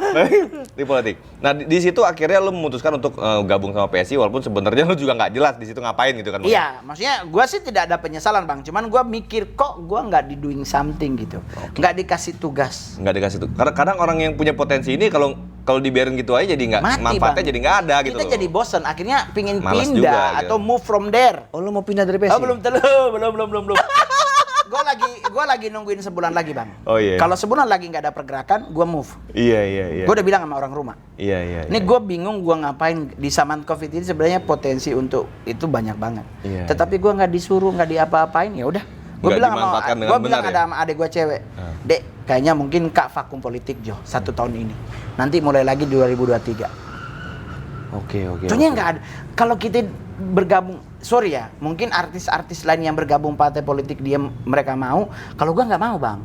Di politik. Nah, di situ akhirnya lu memutuskan untuk gabung sama PSI walaupun sebenarnya lu juga nggak jelas di situ ngapain gitu kan. Bang? Iya, maksudnya gue sih tidak ada penyesalan Bang, cuman gue mikir kok gue nggak di doing something gitu, nggak dikasih tugas. Nggak dikasih tuh. Karena kadang orang yang punya potensi ini kalau dibiarin gitu aja jadi nggak Mati manfaatnya Bang. jadi nggak ada gitu. Kita loh. jadi bosen, akhirnya pingin Malas pindah juga, gitu. atau move from there. Oh, lu mau pindah dari PSI? Oh belum. Gue lagi nungguin sebulan lagi Bang. Oh, iya. Kalau sebulan lagi nggak ada pergerakan, gue move. Iya. Gue udah bilang sama orang rumah. Iya. Ini gue bingung gue ngapain di zaman COVID ini, sebenarnya potensi untuk itu banyak banget. Iya, Tetapi gue nggak disuruh, nggak diapa-apain, ya udah. Gue Nggak bilang dimanfaatkan dengan gue bilang benar, ada ya? sama adek gue cewek, Dek, kayaknya mungkin Kak vakum politik Jo 1 tahun ini. Nanti mulai lagi 2023. Oke. Soalnya nggak ada. Kalau kita bergabung, sorry ya, mungkin artis-artis lain yang bergabung partai politik mereka mau. Kalau gue nggak mau Bang.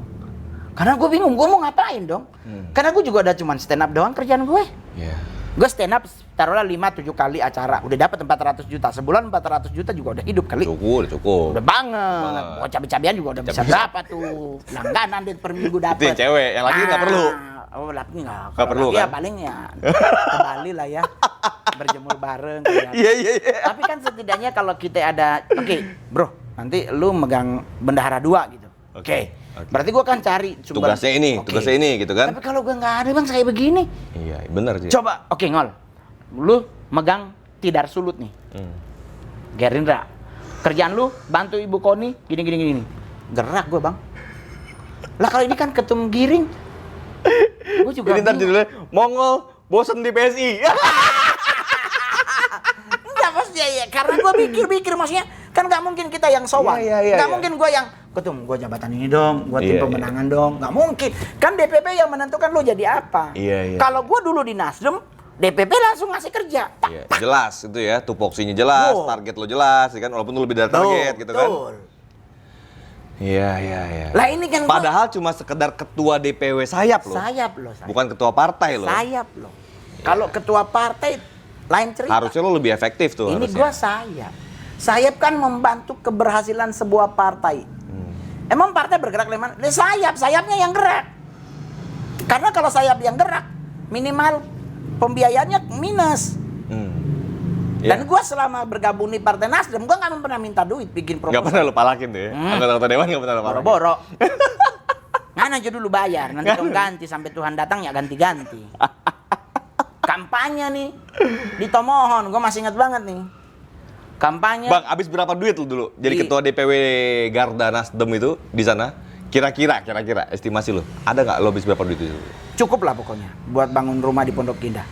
Karena gue bingung, gue mau ngapain dong? Karena gue juga ada cuman stand up doang kerjaan gue. Iya. Gue stand up taruhlah 5-7 kali acara, udah dapat 400 juta. Sebulan 400 juta juga udah hidup kali. Cukup. Udah banget. Oh, cabai-cabian juga udah bisa berapa tuh. Langganan di per minggu Itu dapat. yang cewek, yang laki nggak perlu. Oh, laki nggak perlu ya kan? paling ya ke Bali lah ya. Berjemur bareng kayak. Iya. Tapi kan setidaknya kalau kita ada, oke, bro, nanti lu megang bendahara 2 gitu. Oke. Berarti gua kan cari sumber. Tugasnya ini gitu kan. Tapi kalau gua nggak ada bang, kayak begini. Iya, benar sih. Coba, oke Ngol, lu megang Tidar Sulut nih. Gerindra. Kerjaan lu bantu Ibu Koni gini. Gerak gua bang. Lah kalau ini kan ketum giring. Gua juga Ini ntar judulnya Mongol bosen di PSI. Enggak maksudnya ya, karena gua mikir maksudnya kan nggak mungkin kita yang sowan. Iya. Nggak mungkin gua yang ketum, gua jabatan ini dong, gua tim Iya, pemenangan dong. Nggak mungkin. Kan DPP yang menentukan lu jadi apa. Iya. Kalau gua dulu di Nasdem, DPP langsung ngasih kerja. Iya, jelas itu ya, tupoksinya jelas, Oh. target lo jelas, ya kan, walaupun lo lebih dari target gitu kan. Betul. Iya. Lah ini kan gua- Padahal cuma sekedar ketua DPW sayap loh. sayap loh. Bukan ketua partai loh. Sayap loh. Kalau ketua partai lain cerita. Harusnya lo lebih efektif tuh Ini harusnya. gua sayap. Sayap kan membantu keberhasilan sebuah partai. Emang partai bergerak lewat sayapnya yang gerak. Karena kalau sayap yang gerak, minimal pembiayaannya minus. Dan gua selama bergabung di Partai Nasdem, gua nggak pernah minta duit bikin Nggak proposal. pernah lo palakin tuh ya. Anggota Dewan nggak pernah lo palakin. Boro-boro. Ngan aja dulu bayar, nanti dong ganti sampai Tuhan datang ya ganti-ganti. Kampanye nih di Tomohon, gua masih ingat banget nih. Kampanye. Bang, abis berapa duit lo dulu jadi ketua DPW Garda Nasdem itu di sana? Kira-kira estimasi lo. Ada nggak lo abis berapa duit itu? Cukup lah pokoknya buat bangun rumah di Pondok Indah.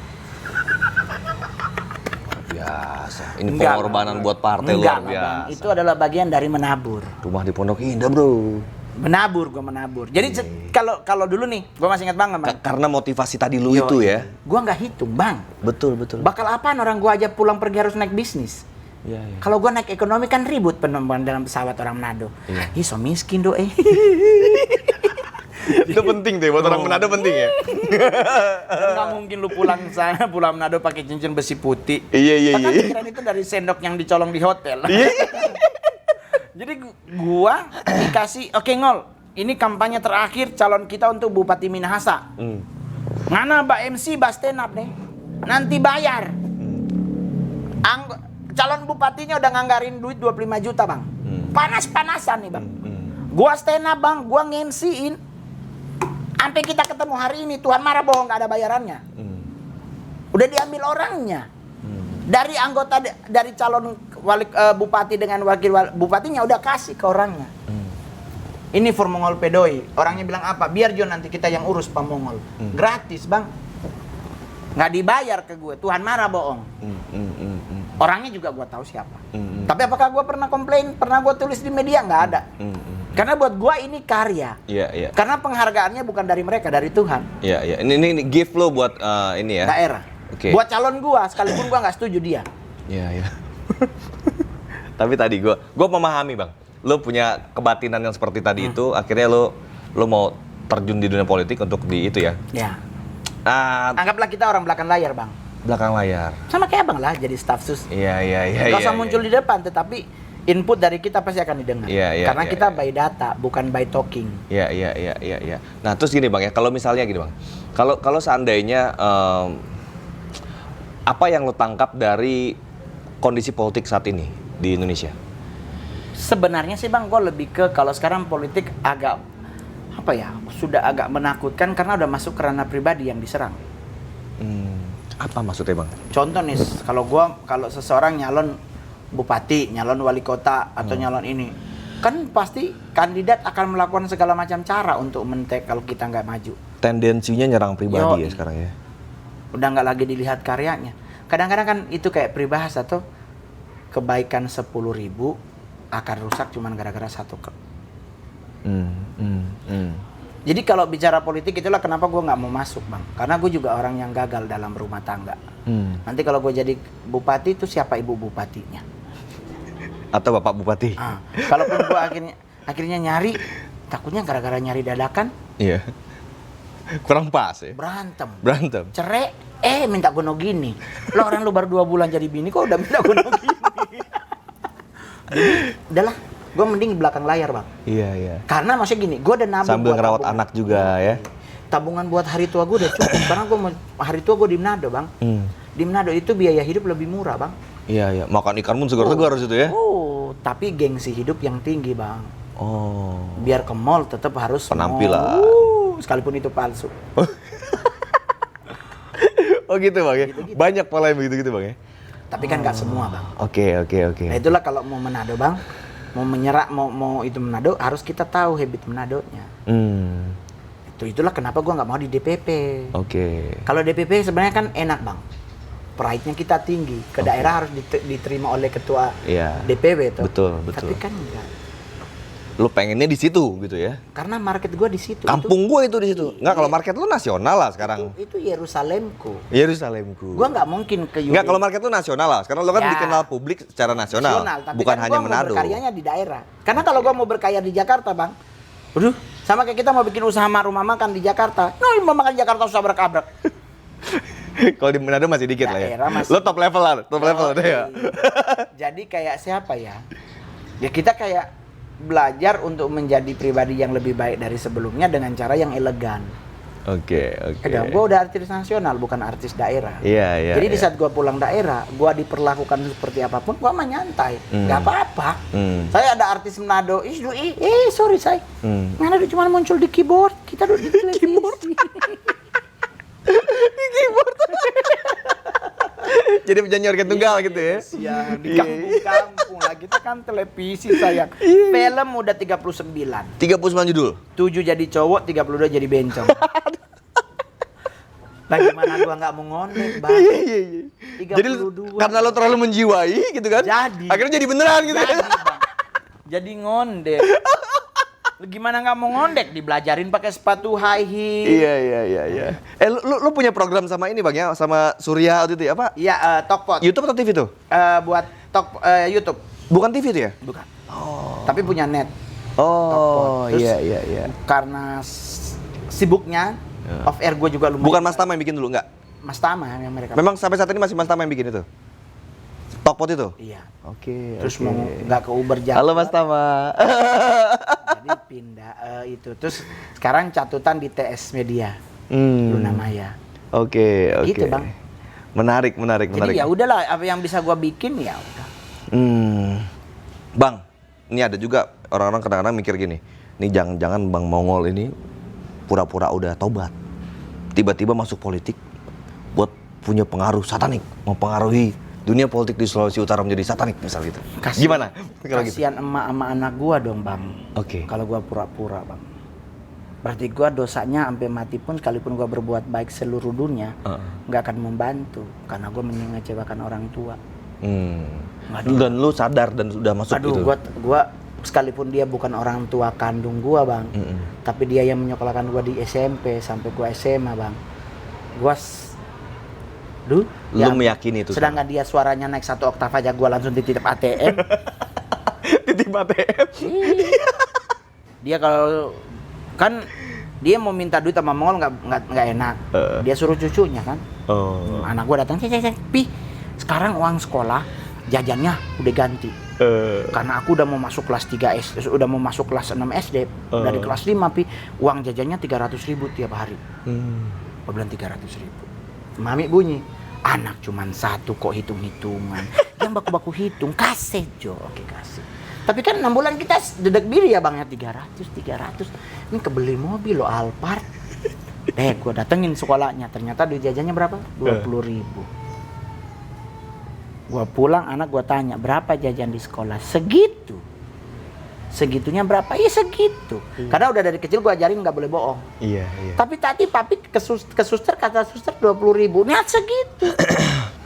Biasa. Ini Enggak, pengorbanan Bang. buat partai Enggak, luar Bang. biasa. Itu adalah bagian dari menabur. Rumah di Pondok Indah, bro. Gua menabur. Jadi kalau dulu nih, gua masih ingat banget, Bang. Karena motivasi tadi lu itu ya. Gua nggak hitung, Bang. Betul. Bakal apaan orang gua aja pulang pergi harus naik bisnis. Iya. Kalau gua naik ekonomi kan ribut penumpang dalam pesawat orang Manado. Iya. Ih, so miskin do Itu penting tuh, buat orang Manado penting ya. Nggak mungkin lu pulang sana, pulang Manado pakai cincin besi putih. Iya. Bahkan pikiran itu dari sendok yang dicolong di hotel. Jadi gua dikasih, oke Ngol, ini kampanye terakhir calon kita untuk Bupati Minahasa. Ngana Mbak MC stand up nih, nanti bayar. Calon bupatinya udah nganggarin duit 25 juta bang. Panas-panasan nih bang. Gua stand up bang, gua nge-MC-in. Sampai kita ketemu hari ini, Tuhan marah bohong, gak ada bayarannya. Udah diambil orangnya. Dari anggota, dari calon bupati dengan wakil bupatinya udah kasih ke orangnya. Ini for Mongol Pedoi. Orangnya bilang apa? Biar John nanti kita yang urus Pak Mongol. Gratis bang. Nggak dibayar ke gue. Tuhan marah bohong. Orangnya juga gue tahu siapa. Tapi apakah gue pernah komplain? Pernah gue tulis di media? Nggak ada. Karena buat gue ini karya. Iya. Karena penghargaannya bukan dari mereka, dari Tuhan. Iya. Ini gift lo buat ini ya. Daerah. Oke. Buat calon gue, sekalipun gue nggak setuju dia. Iya. Tapi tadi gue memahami bang. Lo punya kebatinan yang seperti tadi itu, akhirnya lo mau terjun di dunia politik untuk di itu ya. Ya. Anggaplah kita orang belakang layar bang. Belakang layar. Sama kayak abang lah, jadi staf sus. Iya. Gak usah muncul di depan, tetapi input dari kita pasti akan didengar. Iya, Karena kita by data, bukan by talking. Iya. Nah terus gini bang ya, kalau misalnya gini bang, kalau seandainya apa yang lo tangkap dari kondisi politik saat ini di Indonesia? Sebenarnya sih bang, gue lebih ke kalau sekarang politik agak sudah agak menakutkan karena udah masuk ke ranah pribadi yang diserang. Apa maksudnya bang? Contoh nih, kalau seseorang nyalon bupati, nyalon wali kota atau nyalon ini, kan pasti kandidat akan melakukan segala macam cara untuk mentek kalau kita nggak maju. Tendensinya nyerang pribadi ya sekarang ya. Udah nggak lagi dilihat karyanya. Kadang-kadang kan itu kayak peribahasa tuh, kebaikan 10.000 akan rusak cuman gara-gara satu. Jadi kalau bicara politik itulah kenapa gue nggak mau masuk bang. Karena gue juga orang yang gagal dalam rumah tangga. Nanti kalau gue jadi bupati itu siapa ibu bupatinya? Atau bapak bupati? Kalaupun gue akhirnya nyari, takutnya gara-gara nyari dadakan. Iya. Kurang pas ya. Berantem. Cerai, minta gono gini. Lo orang lu baru 2 bulan jadi bini kok udah minta gono gini. Jadi, udahlah, gue mending di belakang layar, Bang. Iya. Karena maksudnya gini, gue udah nabung Sambil buat ngerawat tabungan. anak juga ya. Tabungan buat hari tua gue udah cukup. Karena gue hari tua gue di Manado, Bang. Di Manado itu biaya hidup lebih murah, Bang. Iya. Makan ikan pun segar-segar harus itu ya. Tapi gengsi hidup yang tinggi, Bang. Oh. Biar ke mall tetap harus Penampilan. Sekalipun itu palsu. Oh gitu Bang ya? Gitu-gitu. Banyak pola yang begitu-gitu Bang ya? Tapi kan nggak semua, Bang. Oke. Nah itulah kalau mau Manado, Bang, mau menyerah, mau itu Manado, harus kita tahu habit Manadonya. Itulah kenapa gua nggak mau di DPP. Oke. Kalau DPP sebenarnya kan enak, Bang. Pride-nya kita tinggi. Ke daerah harus diterima oleh ketua DPW tuh. Betul. Tapi kan enggak. Lu pengennya di situ gitu ya? Karena market gua di situ. Kampung gua itu di situ. Enggak, kalau market lu nasional lah sekarang. Itu Yerusalemku. Yerusalemku. Gua nggak mungkin ke Enggak, kalau market lu nasional lah. Sekarang lu kan dikenal publik secara nasional. Tapi bukan kan hanya gua Manado. mau berkaryanya di daerah. Karena kalau gua mau berkarya di Jakarta, Bang. Aduh, sama kayak kita mau bikin usaha rumah makan di Jakarta. Mau makan di Jakarta susah abrak-abrak. Kalau di Manado masih dikit lah ya. Daerah masih Lo top level lah, top level deh ya. Jadi kayak siapa ya? Ya kita kayak belajar untuk menjadi pribadi yang lebih baik dari sebelumnya dengan cara yang elegan. Oke. Gue udah artis nasional, bukan artis daerah. Iya. Jadi di saat gue pulang daerah, gue diperlakukan seperti apapun, gue mah nyantai, nggak apa-apa. Saya ada artis Manado, sorry saya, Manado cuma muncul di keyboard, kita duduk di televisi. Di keyboard. Jadi penyanyi organ tunggal gitu ya. Siang, di kampung-kampung lah, kita kan televisi sayang. Film udah 39. 39 judul. 7 jadi cowok, 32 jadi bencong. Lah gimana gua nggak mau ngonek, Bang? Iya. 32. Jadi karena lo terlalu menjiwai gitu kan? Jadi. Akhirnya jadi beneran gitu Jadi, ya. Bang. Jadi ngondek. Lu gimana nggak mau ngondek? Dibelajarin pakai sepatu high heel. Iya. Lu punya program sama ini Bang ya, sama Surya waktu itu ya, apa? Iya, Tokpot. YouTube atau TV tuh? Buat YouTube. Bukan TV tuh ya? Bukan. Tapi punya net. Oh, Terus, iya. Karena sibuknya, off air gue juga lumayan. Bukan Mas Tama yang bikin dulu, enggak? Mas Tama yang mereka. Memang sampai saat ini masih Mas Tama yang bikin itu? Tokpot itu? Iya. Oke. Terus mau nggak ke Uber Jakarta. Halo Mas Tama. Jadi pindah itu. Terus sekarang catutan di TS Media. Luna Maya. Oke. Gitu, Bang. Menarik. Jadi ya udahlah, apa yang bisa gua bikin ya udah. Bang, ini ada juga orang-orang kadang-kadang mikir gini. Nih jangan-jangan Bang Mongol ini pura-pura udah tobat. Tiba-tiba masuk politik buat punya pengaruh satanik, mempengaruhi dunia politik di Sulawesi Utara menjadi satanik misal gitu. Gimana? Kalau gitu. Kasihan emak sama anak gua dong, Bang. Oke. Kalau gua pura-pura, Bang. Berarti gua dosanya sampai mati pun sekalipun gua berbuat baik seluruh dunia, nggak akan membantu karena gua mengecewakan orang tua. Dan lu sadar dan sudah masuk gitu. Gua sekalipun dia bukan orang tua kandung gua, Bang. Tapi dia yang menyekolahkan gua di SMP sampai gua SMA, Bang. Lu meyakini itu. Sedangkan dia suaranya naik 1 oktav aja gua langsung titip ATM. Titip ATM. Dia kalau kan dia mau minta duit sama Mongol nggak enak. Dia suruh cucunya kan. Anak gua datang, "Pi, sekarang uang sekolah jajannya udah ganti. Karena aku udah mau masuk kelas 3 SD, udah mau masuk kelas 6 SD. Dari kelas 5, Pi, uang jajannya 300.000 tiap hari." Gua bilang 300.000. Mami bunyi, "Anak cuman 1 kok hitung-hitungan." Yang baku-baku hitung, kasih Jo. Oke, kasih. Tapi kan 6 bulan kita dedek diri ya Bang ya, 300. Ini kebeli mobil lo Alphard. Gue datengin sekolahnya, ternyata duit jajannya berapa? 20.000. Gue pulang, anak gue tanya, "Berapa jajan di sekolah?" "Segitu." "Segitunya berapa?" "Iya segitu." Karena udah dari kecil gue ajarin nggak boleh bohong. Iya. Tapi tadi papi ke suster, kata suster 20.000. Nah segitu.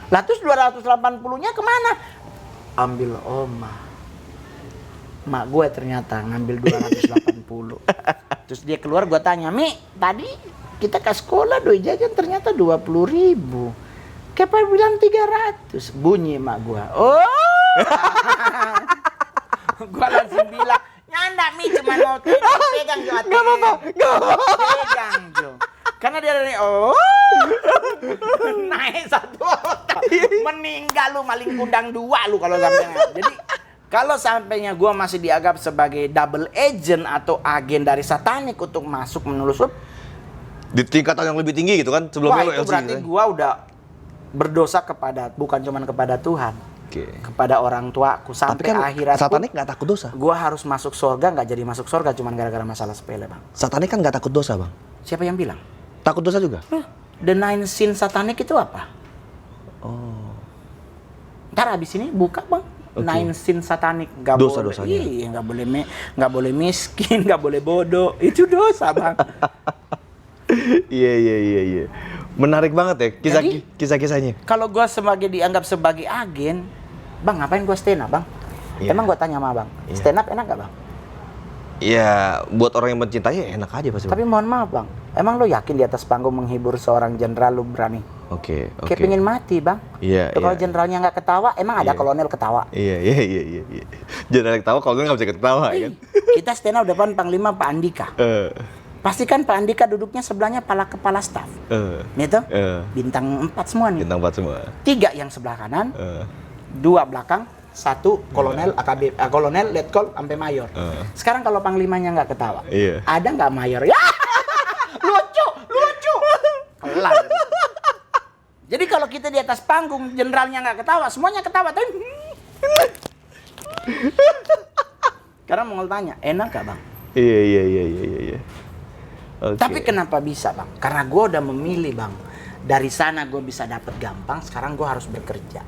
Lah terus 280-nya kemana? Ambil oma. Mak gue ternyata ngambil 280. Terus dia keluar, gue tanya, "Mi, tadi kita ke sekolah duit jajan ternyata 20.000. Kenapa bilang 300? Bunyi mak gue. Oh. Gue langsung bilang, "Nyanda Mi, cuma mau pegang Jo ATM." Gak apa-apa. Pegang Jo. Karena dia dari naik satu oktav. Meninggal lu maling kundang 2 lu kalau sampai. Jadi kalau sampainya gue masih dianggap sebagai double agent atau agen dari satanik untuk masuk menelusup, Di tingkatan yang lebih tinggi gitu kan sebelumnya wah lo itu LC berarti gitu kan? gue udah berdosa kepada bukan cuma kepada Tuhan, kepada orang tuaku Tapi sampai kan akhirat. satanik nggak takut dosa. Gue harus masuk surga, nggak jadi masuk surga cuma gara-gara masalah sepele bang. Satanik kan nggak takut dosa bang. Siapa yang bilang? Takut dosa juga? The Nine Sin satanik itu apa? Oh. Ntar abis ini buka bang. Oke. Nine Sin satanik, nggak Dosa-dosanya. boleh, iya nggak boleh miskin, nggak boleh bodoh, itu dosa bang. Iya. Menarik banget ya kisah-kisahnya. Kalau gue dianggap sebagai agen, bang ngapain gue stand up bang? Iya. Emang gue tanya sama bang, Iya. stand up enak gak bang? Iya, buat orang yang mencintai enak aja pasti. Tapi mohon maaf bang, emang lo yakin di atas panggung menghibur seorang jenderal lo berani? Oke. Kayak pengen mati bang. Iya, Kalau iya. jenderalnya nggak ketawa, emang ada Iya. kolonel ketawa? Iya. Jangan ketawa kalau nggak bisa ketawa kan. Kita stand up depan Panglima Pak Andika. Pastikan Pak Andika duduknya sebelahnya kepala staf. Gitu? Bintang 4 semua nih. Bintang 4 semua. 3 yang sebelah kanan, 2 belakang, 1 kolonel, AKB, kolonel, letkol, sampai mayor. Sekarang kalau panglimanya nggak ketawa, Iya. ada nggak mayor? Ya, lucu. Kelar. Jadi kalau kita di atas panggung, jenderalnya nggak ketawa, semuanya ketawa. Karena mau tanya, enak gak bang? Iya. Oke. Tapi kenapa bisa bang? Karena gue udah memilih bang. Dari sana gue bisa dapat gampang, sekarang gue harus bekerja.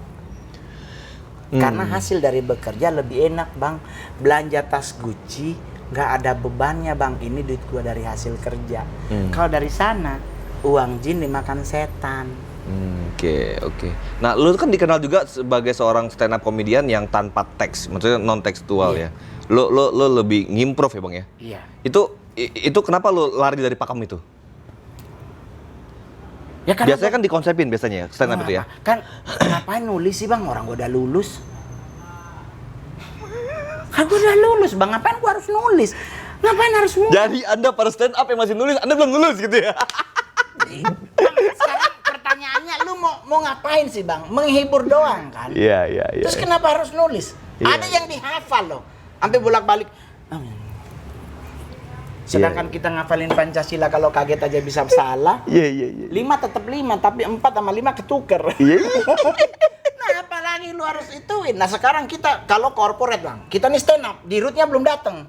Karena hasil dari bekerja lebih enak bang. Belanja tas Gucci, nggak ada bebannya bang. Ini duit gue dari hasil kerja. Kalau dari sana, uang jin dimakan setan. Oke. Nah, lu kan dikenal juga sebagai seorang stand up comedian yang tanpa teks, maksudnya non tekstual ya. Lu lebih ngimprov ya, Bang ya? Iya. Itu kenapa lu lari dari pakem itu? Ya karena Biasanya kan dikonsepin biasanya stand up itu ya. Kan ngapain nulis sih bang? Orang gue udah lulus. Kan gue udah lulus bang, ngapain gue harus nulis? Ngapain harus nulis? Jadi Anda para stand up yang masih nulis, Anda belum lulus gitu ya? Sekarang pertanyaannya, lu mau ngapain sih bang? Menghibur doang kan? Iya. Terus kenapa harus nulis? Iya. Ada yang dihafal loh, sampai bolak-balik. Sedangkan kita ngafalin Pancasila kalau kaget aja bisa salah. Iya. 5 tetap 5, tapi 4 sama 5 ketuker. Iya. Nah apalagi lu harus ituin. Nah sekarang kita kalau corporate bang, kita nih stand up, di rootnya belum datang,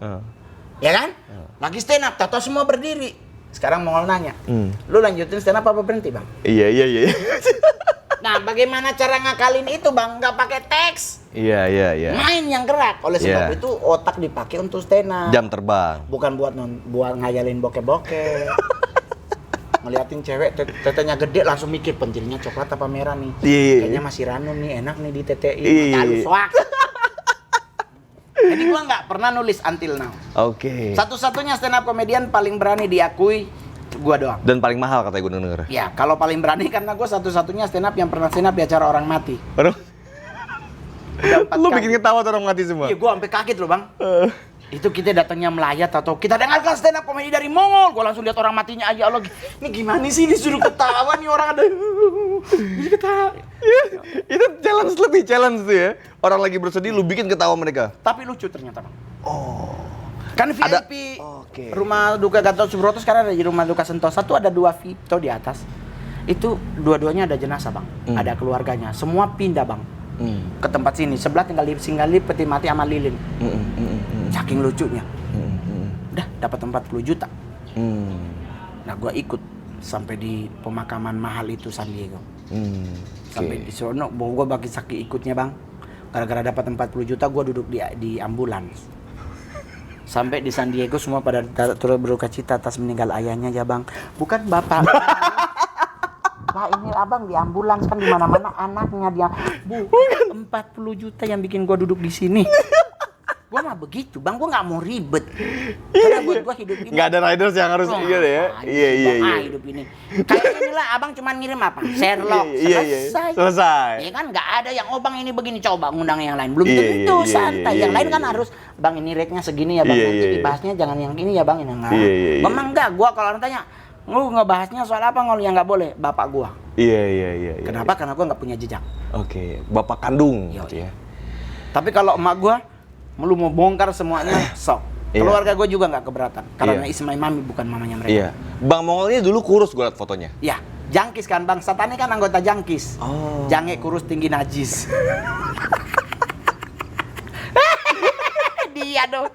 ya kan? Lagi stand up, tato semua berdiri. Sekarang mau nanya, lu lanjutin stand up apa berhenti bang? Iya. Nah bagaimana cara ngakalin itu bang? Nggak pakai teks, Iya. main yang gerak. Oleh sebab Iya. itu otak dipakai untuk stand up. Jam terbang. Bukan buat ngayalin bokeh-bokeh. Ngeliatin cewek tetenya gede langsung mikir pentilnya coklat apa merah nih. Iya. Kayaknya masih ranum nih, enak nih di TTI. Iya. Mata lu soak. Jadi gua nggak pernah nulis until now. Oke. Satu-satunya stand up comedian paling berani diakui gua doang. Dan paling mahal katanya gue denger. Ya, kalau paling berani karena gua satu-satunya stand up yang pernah stand up di acara orang mati. Aduh. Udah 4 Lu kali. bikin ketawa tuh orang mati semua. Iya, gua sampai kaget loh, Bang. Itu kita datangnya melayat atau kita dengarkan stand up komedi dari Mongol. Gua langsung lihat orang matinya aja, Allah. Ini gimana sih disuruh ketawa nih orang ada. Bisa ketawa. Itu lebih challenge tuh ya. Orang lagi bersedih lu bikin ketawa mereka. Tapi lucu ternyata, Bang. Oh. Kan Ada- VIP Oke. Rumah Duka Gatot Subroto sekarang ada di Rumah Duka Sentosa tuh ada 2 Vito di atas. Itu dua-duanya ada jenazah, Bang. Ada keluarganya. Semua pindah, Bang. Ke tempat sini. Sebelah tinggal peti mati sama lilin. Saking lucunya. Udah dapat 40 juta. Nah, gua ikut sampai di pemakaman mahal itu San Diego. Sampai di sono, gua bagi saking ikutnya, Bang. Gara-gara dapat 40 juta, gua duduk di ambulans. Sampai di San Diego semua pada turut berduka cita atas meninggal ayahnya ya bang. Bukan bapak. Nah ini abang di ambulans kan di mana-mana anaknya dia. Bukan 40 juta yang bikin gua duduk di sini. Gua mah begitu bang, gua nggak mau ribet. Karena buat gua hidup ini. Nggak ada riders yang harus iya deh ya. Iya. Hidup ini. Kayak inilah abang cuman ngirim apa? Sherlock. Iya. Selesai. Ya kan nggak ada yang bang ini begini coba ngundang yang lain belum Iya, tentu iya, santai iya, yang lain iya, kan iya. harus bang ini rate-nya segini ya bang Iya, nanti iya, iya. dibahasnya jangan yang ini ya bang ini enggak Iya, iya, iya. memang enggak gua kalau orang tanya Lu ngebahasnya soal apa ngol yang nggak boleh? Bapak gua. Iya. Kenapa? Karena gua nggak punya jejak. Oke, bapak kandung Yo, gitu ya. Tapi kalau emak gua, lu mau bongkar semuanya, sok. Iya. Keluarga gua juga nggak keberatan. Karena Iya. Ismail Mami bukan mamanya mereka. Iya. Bang Mongol ini dulu kurus gue liat fotonya. Ya, Jangkis kan Bang. Satani kan anggota Jangkis. Oh. Jange kurus tinggi najis. Dia dong.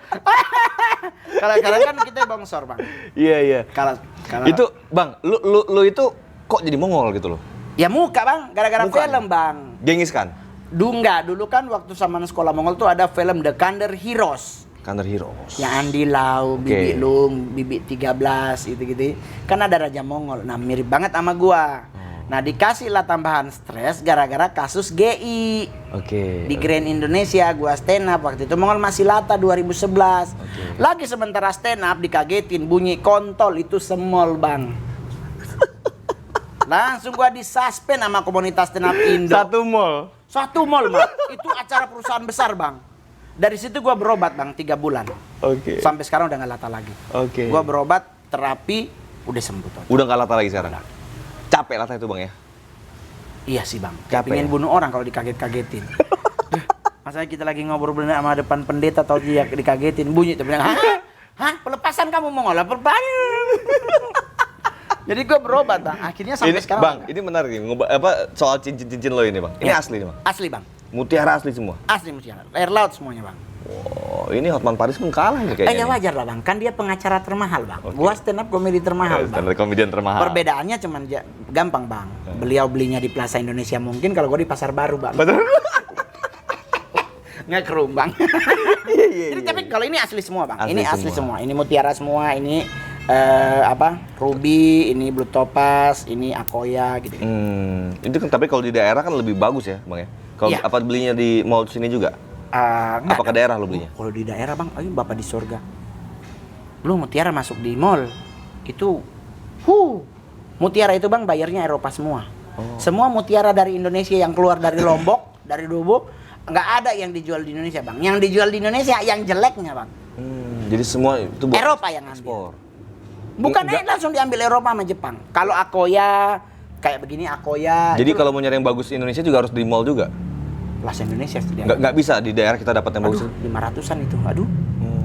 Kalau kan kita bongsor Bang. Iya. Kalau Itu Bang, lu itu kok jadi Mongol gitu loh? ya muka Bang, gara-gara Muka. film Bang. Gengis kan? Dulu kan waktu zaman sekolah Mongol tuh ada film The Kandar Heroes. Kandar Heroes. Yang Andi Lau, Oke. Bibi Lung, Bibi 13 gitu-gitu. Kan ada Raja Mongol. Nah, mirip banget sama gua. Nah, dikasih lah tambahan stres gara-gara kasus GI. Oke. Di Grand Indonesia gua stand up waktu itu Mongol masih lata 2011. Lagi sementara stand up dikagetin bunyi kontol itu semol Bang. Langsung gua disuspend sama komunitas stand up Indo. Satu mall Bang. Itu acara perusahaan besar Bang. Dari situ gua berobat Bang 3 bulan. Oke. Sampai sekarang udah nggak lata lagi. Oke. Gua berobat, terapi, udah sembuh tuh. Udah nggak lata lagi sekarang? Capek lata itu Bang ya? Iya sih Bang. Capek Pengen ya? bunuh orang kalau dikaget-kagetin. Duh, Masalahnya kita lagi ngobrol bener sama depan pendeta atau dia dikagetin bunyi tuh bilang, hah? Pelepasan kamu mau ngolah perban? Jadi gue berobat Bang. Akhirnya sampai Ini, sekarang. Bang, ini menarik nih. Soal cincin-cincin lo ini Bang. Ini Ya, asli nih Bang? Asli Bang. Mutiara asli semua? Asli mutiara. Air laut semuanya Bang. Oh, ini Hotman Paris pun kalah nih kayaknya. Ya nih. wajar lah Bang. Kan dia pengacara termahal Bang. Oke. Gua stand up komedi termahal Bang. Standar komedian termahal. Perbedaannya cuman gampang Bang. Beliau belinya di Plaza Indonesia mungkin, kalau gue di Pasar Baru Bang. Betul. Ngekerum Bang. Iya. Jadi tapi kalau ini asli semua Bang. Asli Ini asli semua. semua. Ini mutiara semua. Ini ruby, ini blue topaz, ini akoya gitu. Itu kan tapi kalau di daerah kan lebih bagus ya, Bang ya. Kalau Iya. apa belinya di mall sini juga? Enggak. Apa ke daerah lo belinya? Kalau di daerah Bang, ayo Bapak di surga. Lu mutiara masuk di mall itu mutiara itu Bang bayarnya Eropa semua. Oh. Semua mutiara dari Indonesia yang keluar dari Lombok, dari Lubuk, nggak ada yang dijual di Indonesia Bang. Yang dijual di Indonesia yang jeleknya Bang. Jadi semua itu buat Eropa yang ngambil. ekspor. Bukan Nggak- langsung diambil Eropa sama Jepang. Kalau akoya kayak begini akoya. Jadi itu kalau mau nyari yang bagus di Indonesia juga harus di mall juga? Plaza Indonesia setiap. Nggak bisa di daerah kita dapat yang bagus. Aduh, 500-an itu. Aduh.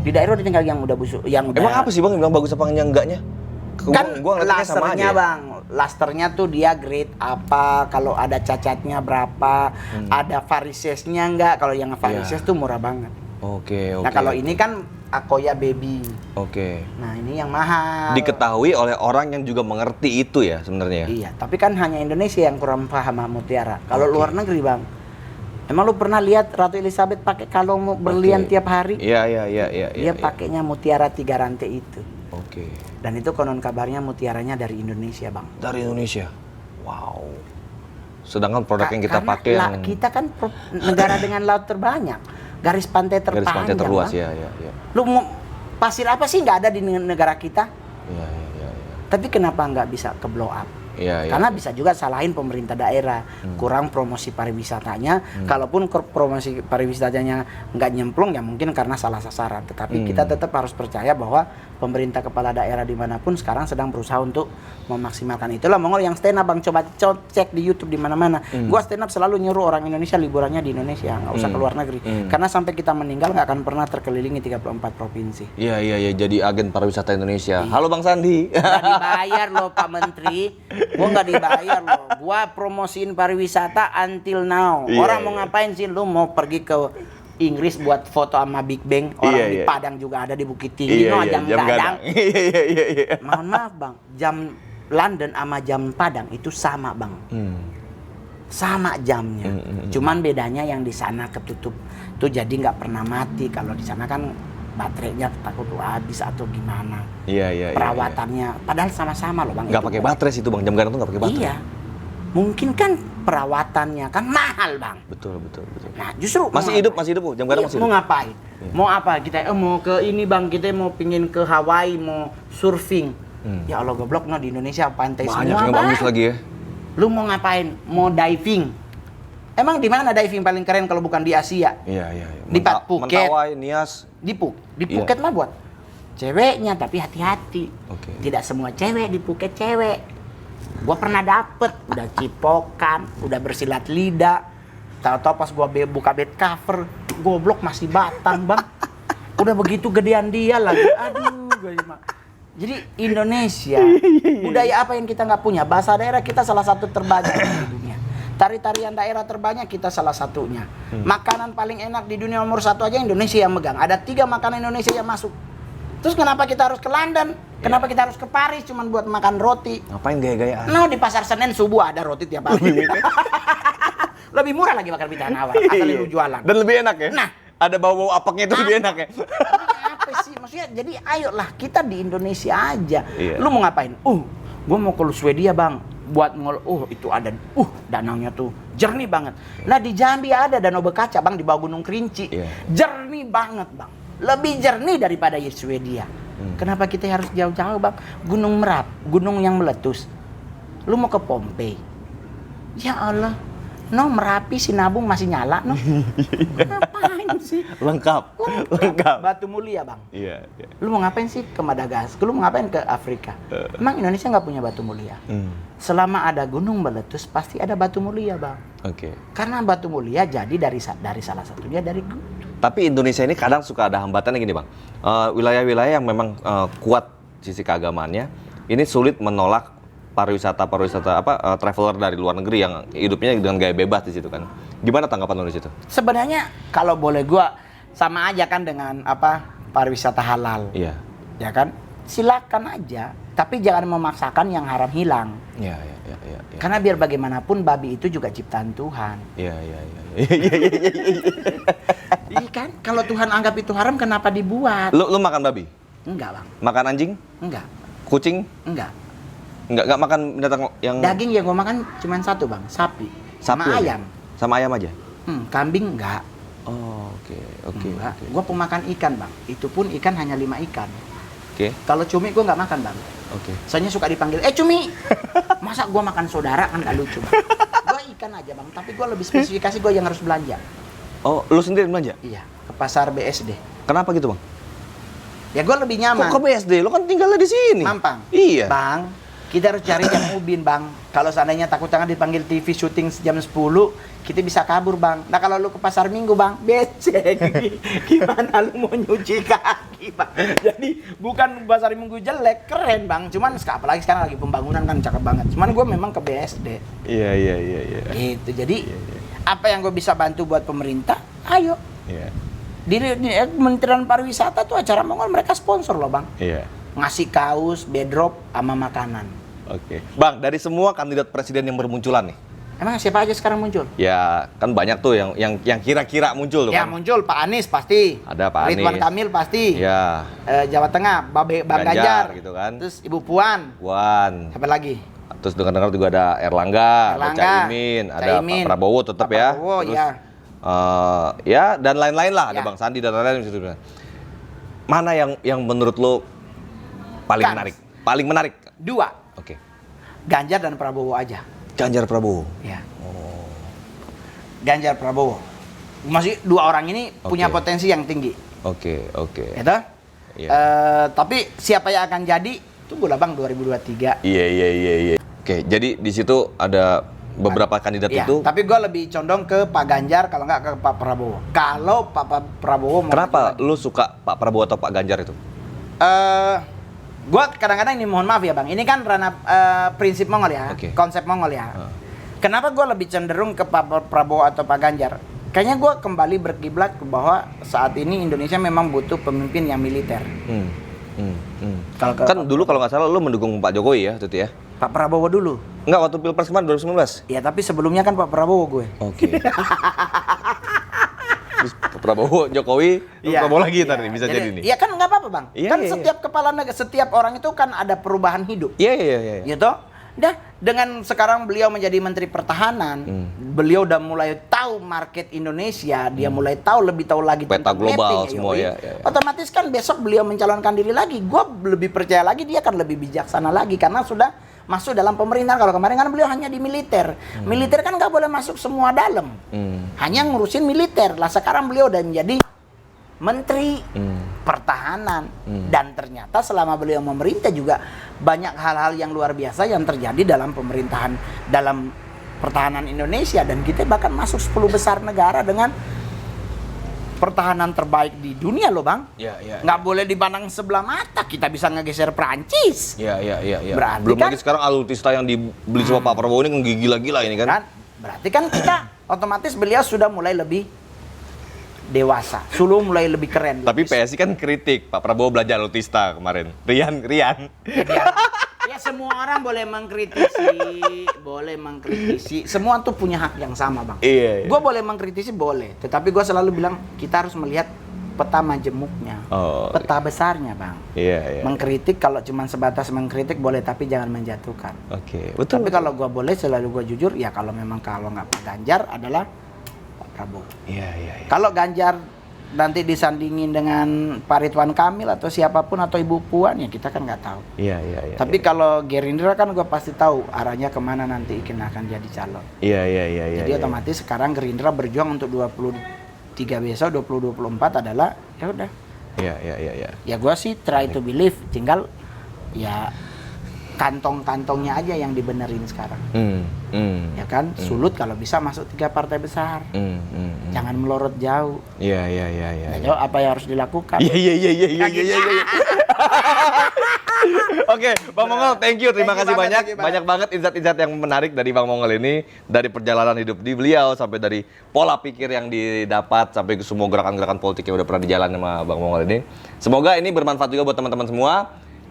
Di daerah udah tinggal yang udah busuk, yang udah. Emang apa sih Bang yang bilang bagus apa yang enggaknya? Kan Gua ngeliatnya sama lasternya aja ya. Bang, lasternya tuh dia grade apa, kalau ada cacatnya berapa, ada varisesnya enggak, kalau yang varises tuh murah banget. Oke. Nah kalau ini kan Akoya Baby, Oke. nah ini yang mahal. Diketahui oleh orang yang juga mengerti itu ya sebenarnya. Iya, tapi kan hanya Indonesia yang kurang paham sama mutiara. Kalau Oke. luar negeri Bang, emang lu pernah lihat Ratu Elizabeth pakai kalung berlian Oke. tiap hari? Iya. Dia pakainya mutiara 3 rantai itu. Oke. Dan itu konon kabarnya mutiaranya dari Indonesia Bang. Dari Indonesia. Wow. Sedangkan produk yang kita Karena pakai yang kita kan negara dengan laut terbanyak, garis pantai terpanjang. garis pantai terluas Bang. ya. Lu mau pasir apa sih nggak ada di negara kita? Iya. Tapi kenapa nggak bisa ke blow up? Iya. Karena bisa juga salahin pemerintah daerah, kurang promosi pariwisatanya. Kalaupun promosi pariwisatanya nggak nyemplung ya mungkin karena salah sasaran. Tetapi kita tetap harus percaya bahwa pemerintah kepala daerah dimanapun sekarang sedang berusaha untuk memaksimalkan. Itulah Mongol yang stand up Bang, coba cek di YouTube di mana-mana. Gua stand up selalu nyuruh orang Indonesia liburannya di Indonesia, nggak usah ke luar negeri. Karena sampai kita meninggal nggak akan pernah terkelilingi 34 provinsi. Iya, jadi agen pariwisata Indonesia. Halo Bang Sandi. Nggak dibayar loh Pak Menteri. Gua nggak dibayar loh. Gua promosiin pariwisata until now. Iya, Orang mau ngapain sih? Lu mau pergi ke Inggris buat foto sama Big Bang. Orang di Iya. Padang juga ada di Bukit Tinggi. No, jam gadang. Iya. Mohon maaf Bang, jam London sama jam Padang itu sama Bang. Sama jamnya. Cuman bedanya yang di sana ketutup tuh jadi nggak pernah mati. Kalau di sana kan baterainya takut habis atau gimana. Iya. Perawatannya padahal sama-sama loh Bang. Nggak Itu pakai baterai sih itu Bang. Jam gadang tuh nggak pakai baterai. Iya. Mungkin kan perawatannya kan mahal Bang. Betul. Nah, justru Masih hidup Bu. Jam gadang Iya, masih mau hidup. ngapain? Mau apa? Kita mau ke ini Bang, kita mau pingin ke Hawaii, mau surfing. Ya Allah goblok, no di Indonesia pantai Banyak semua. yang Bang. bagus lagi ya. Lu mau ngapain? Mau diving? Emang di mana diving paling keren kalau bukan di Asia? Iya. Di Phuket. Mentawai, Nias. Di Iya. Phuket mah buat ceweknya, tapi hati-hati. Oke. Tidak semua cewek di Phuket cewek. Gua pernah dapet, udah cipokan, udah bersilat lidah. Tahu-tahu pas gua buka bed cover, goblok masih batang, Bang. Udah begitu gedean dia lagi. Aduh, jadi Indonesia, budaya apa yang kita nggak punya? Bahasa daerah kita salah satu terbanyak di dunia. Tari-tarian daerah terbanyak kita salah satunya. Makanan paling enak di dunia nomor 1 aja Indonesia yang megang. Ada 3 makanan Indonesia yang masuk. Terus kenapa kita harus ke London? Kenapa kita harus ke Paris cuman buat makan roti? Ngapain gaya-gayaan? No, di pasar Senen subuh ada roti tiap hari. Lebih murah lagi bakar pita nawar, asal lu jualan. Dan lebih enak ya? Nah, ada bau-bau apeknya itu lebih enak ya? apa sih? Maksudnya jadi ayolah kita di Indonesia aja. Iya. Lu mau ngapain? Gua mau ke Swedia, Bang. Buat itu ada danaunya tuh jernih banget. Nah, di Jambi ada danau berkaca, Bang, di bawah Gunung Kerinci. Iya. Jernih banget, Bang. Lebih jernih daripada di Swedia. Kenapa kita harus jauh-jauh, Bang? Gunung Merapi, gunung yang meletus. Lu mau ke Pompei. Ya Allah. No, Merapi, Sinabung masih nyala, no. Ngapain sih? Lengkap. Batu Mulia, Bang. Iya. Lu mau ngapain sih ke Madagaskar? Lu mau ngapain ke Afrika? Emang Indonesia nggak punya batu mulia? Selama ada gunung meletus, pasti ada batu mulia, Bang. Oke. Karena batu mulia jadi dari salah satunya dari gunung. Tapi Indonesia ini kadang suka ada hambatannya gini, Bang. Wilayah-wilayah yang memang kuat sisi keagamaannya, ini sulit menolak pariwisata traveler dari luar negeri yang hidupnya dengan gaya bebas di situ kan. Gimana tanggapan lo di situ? Sebenarnya kalau boleh gua sama aja kan dengan pariwisata halal. Iya. Ya kan? Silakan aja, tapi jangan memaksakan yang haram hilang. Iya. Karena biar bagaimanapun babi itu juga ciptaan Tuhan. Iya. Iya kan? Kalau Tuhan anggap itu haram, kenapa dibuat? Lu makan babi? Enggak, Bang. Makan anjing? Enggak. Kucing? Enggak. Enggak makan binatang yang Daging yang gue makan cuma satu, Bang, sapi. Sama aja? ayam. Sama ayam aja? Kambing enggak. Oh, oke. Enggak. Gue pemakan ikan, Bang. Itu pun ikan hanya 5 ikan. Oke. Kalau cumi gue nggak makan, Bang. Oke. Soalnya suka dipanggil, cumi! Masa gue makan saudara kan nggak lucu, Bang. Gue ikan aja, Bang. Tapi gue lebih spesifikasi gue yang harus belanja. Oh, lu sendiri belanja? Iya, ke pasar BSD. Kenapa gitu, Bang? Ya gue lebih nyaman. Kok ke BSD? Lu kan tinggalnya di sini. Mampang. Iya. Bang, kita harus cari jam ubin, Bang. Kalau seandainya takut jangan dipanggil TV syuting jam 10, kita bisa kabur, Bang. Nah, kalau lu ke pasar Minggu, Bang, becek. Gimana lu mau nyuci kaki, Bang? Jadi, bukan pasar Minggu jelek, keren, Bang. Cuman apalagi sekarang lagi pembangunan kan cakep banget. Cuman gue memang ke BSD. Iya. Gitu. Jadi, apa yang gue bisa bantu buat pemerintah, ayo. Iya. Di Kementerian Pariwisata tuh acara Mongol mereka sponsor loh, Bang. Iya. Ngasih kaos, bedrop, sama makanan. Oke. Bang, dari semua kandidat presiden yang bermunculan nih. Emang siapa aja sekarang muncul? Ya, kan banyak tuh yang kira-kira muncul tuh Ya kan. muncul Pak Anies pasti. Ada Pak Ridwan Anies. Kamil pasti. Ya. Jawa Tengah, Bang Ganjar gitu kan. Terus Ibu Puan. Siapa lagi? Terus dengar-dengar juga ada Erlangga, ada Caimin, ada Pak Prabowo tetap Pak ya. Prabowo, Terus ya. Ya dan lain-lain lah, ada Ya. Bang Sandi dan lain-lain di situ. Mana yang menurut lo paling menarik? Paling menarik? 2. Oke. Ganjar dan Prabowo aja. Ganjar Prabowo. Ya. Ganjar Prabowo. Masih 2 orang ini punya potensi yang tinggi. Oke. Gitu? Iya. Tapi siapa yang akan jadi? Tunggulah Bang 2023. Iya. Oke, jadi di situ ada beberapa kandidat Ya, itu. tapi gue lebih condong ke Pak Ganjar kalau nggak ke Pak Prabowo. Kalau Pak Prabowo mau Kenapa maju lagi. lu suka Pak Prabowo atau Pak Ganjar itu? Gue kadang-kadang ini mohon maaf ya Bang, ini kan ranah prinsip Mongol ya, Oke. konsep Mongol ya. Kenapa gue lebih cenderung ke Pak Prabowo atau Pak Ganjar? Kayaknya gue kembali berkiblat ke bahwa saat ini Indonesia memang butuh pemimpin yang militer. Kan dulu kalau nggak salah lu mendukung Pak Jokowi ya, itu ya? Pak Prabowo dulu. Enggak, waktu Pilpres kemarin 2019. Ya tapi sebelumnya kan Pak Prabowo gue. Oke. Terus Prabowo, Jokowi, Iya, Prabowo lagi ntar iya. nih, bisa jadi nih. Iya kan nggak apa-apa Bang. Iya, Kan iya, setiap kepala negara, setiap orang itu kan ada perubahan hidup. Iya. Gitu. Dah, dengan sekarang beliau menjadi Menteri Pertahanan, beliau udah mulai tahu market Indonesia, dia mulai tahu lebih tahu lagi Peta tentang global mapping, semua, yoi. ya. Otomatis kan besok beliau mencalonkan diri lagi. Gua lebih percaya lagi dia akan lebih bijaksana lagi karena sudah masuk dalam pemerintahan. Kalau kemarin kan beliau hanya di militer. Militer kan nggak boleh masuk semua dalam. Hanya ngurusin militer. Lah sekarang beliau udah menjadi menteri pertahanan. Dan ternyata selama beliau memerintah juga banyak hal-hal yang luar biasa yang terjadi dalam pemerintahan, dalam pertahanan Indonesia. Dan kita bahkan masuk 10 besar negara dengan pertahanan terbaik di dunia loh Bang. Nggak boleh dipandang sebelah mata, kita bisa ngegeser Perancis. Berarti Belum kan, lagi sekarang alutsista yang dibeli sama Pak Prabowo ini gila-gila ini kan. berarti kan kita otomatis beliau sudah mulai lebih dewasa, Sulu mulai lebih keren. Tapi PSI kan kritik Pak Prabowo belajar alutsista kemarin. Rian. Ya semua orang boleh mengkritisi. Semua tuh punya hak yang sama Bang. Iya. Gue boleh mengkritisi boleh, tetapi gue selalu bilang kita harus melihat peta majemuknya, peta besarnya Bang. Iya. Mengkritik kalau cuma sebatas mengkritik boleh, tapi jangan menjatuhkan. Oke, betul. Tapi kalau gue boleh selalu gue jujur, ya kalau nggak Pak Ganjar adalah Pak Prabowo. Iya. Kalau Ganjar nanti disandingin dengan Pak Ridwan Kamil atau siapapun atau Ibu Puan, ya kita kan nggak tahu. Iya. Tapi kalau Gerindra kan gue pasti tahu arahnya kemana nanti akan jadi calon. Iya. Jadi otomatis sekarang Gerindra berjuang untuk 23 besok, 2024 adalah ya udah. Iya. Ya gue sih try to believe, tinggal ya kantong-kantongnya aja yang dibenerin sekarang. Ya kan, sulut kalau bisa masuk 3 partai besar. Jangan melorot jauh. Iya. Jauh apa yang harus dilakukan? Iya. Oke, Bang Mongol, thank you. Terima kasih banyak. Banyak banget insight-insight yang menarik dari Bang Mongol ini, dari perjalanan hidup di beliau sampai dari pola pikir yang didapat sampai ke semua gerakan-gerakan politik yang udah pernah dijalani sama Bang Mongol ini. Semoga ini bermanfaat juga buat teman-teman semua.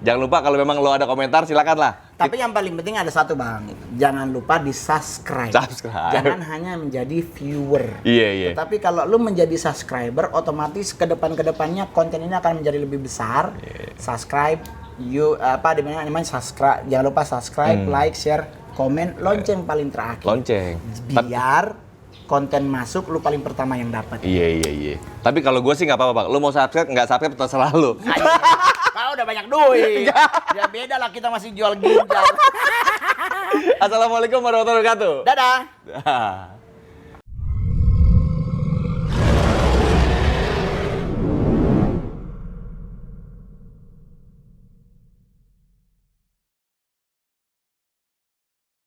Jangan lupa kalau memang lo ada komentar silakanlah. Tapi yang paling penting ada satu Bang, jangan lupa di subscribe. Jangan hanya menjadi viewer. Iya. Tapi kalau lu menjadi subscriber, otomatis kedepannya konten ini akan menjadi lebih besar. Subscribe, namanya subscribe. Jangan lupa subscribe, like, share, komen, lonceng paling terakhir. Lonceng. Biar konten masuk lu paling pertama yang dapat. Iya. Tapi kalau gue sih nggak apa-apa, Bang. Lu mau subscribe nggak subscribe terserah lu. Kalau udah banyak duit. Ya beda lah, kita masih jual ginjal. Assalamualaikum warahmatullahi wabarakatuh. Dadah.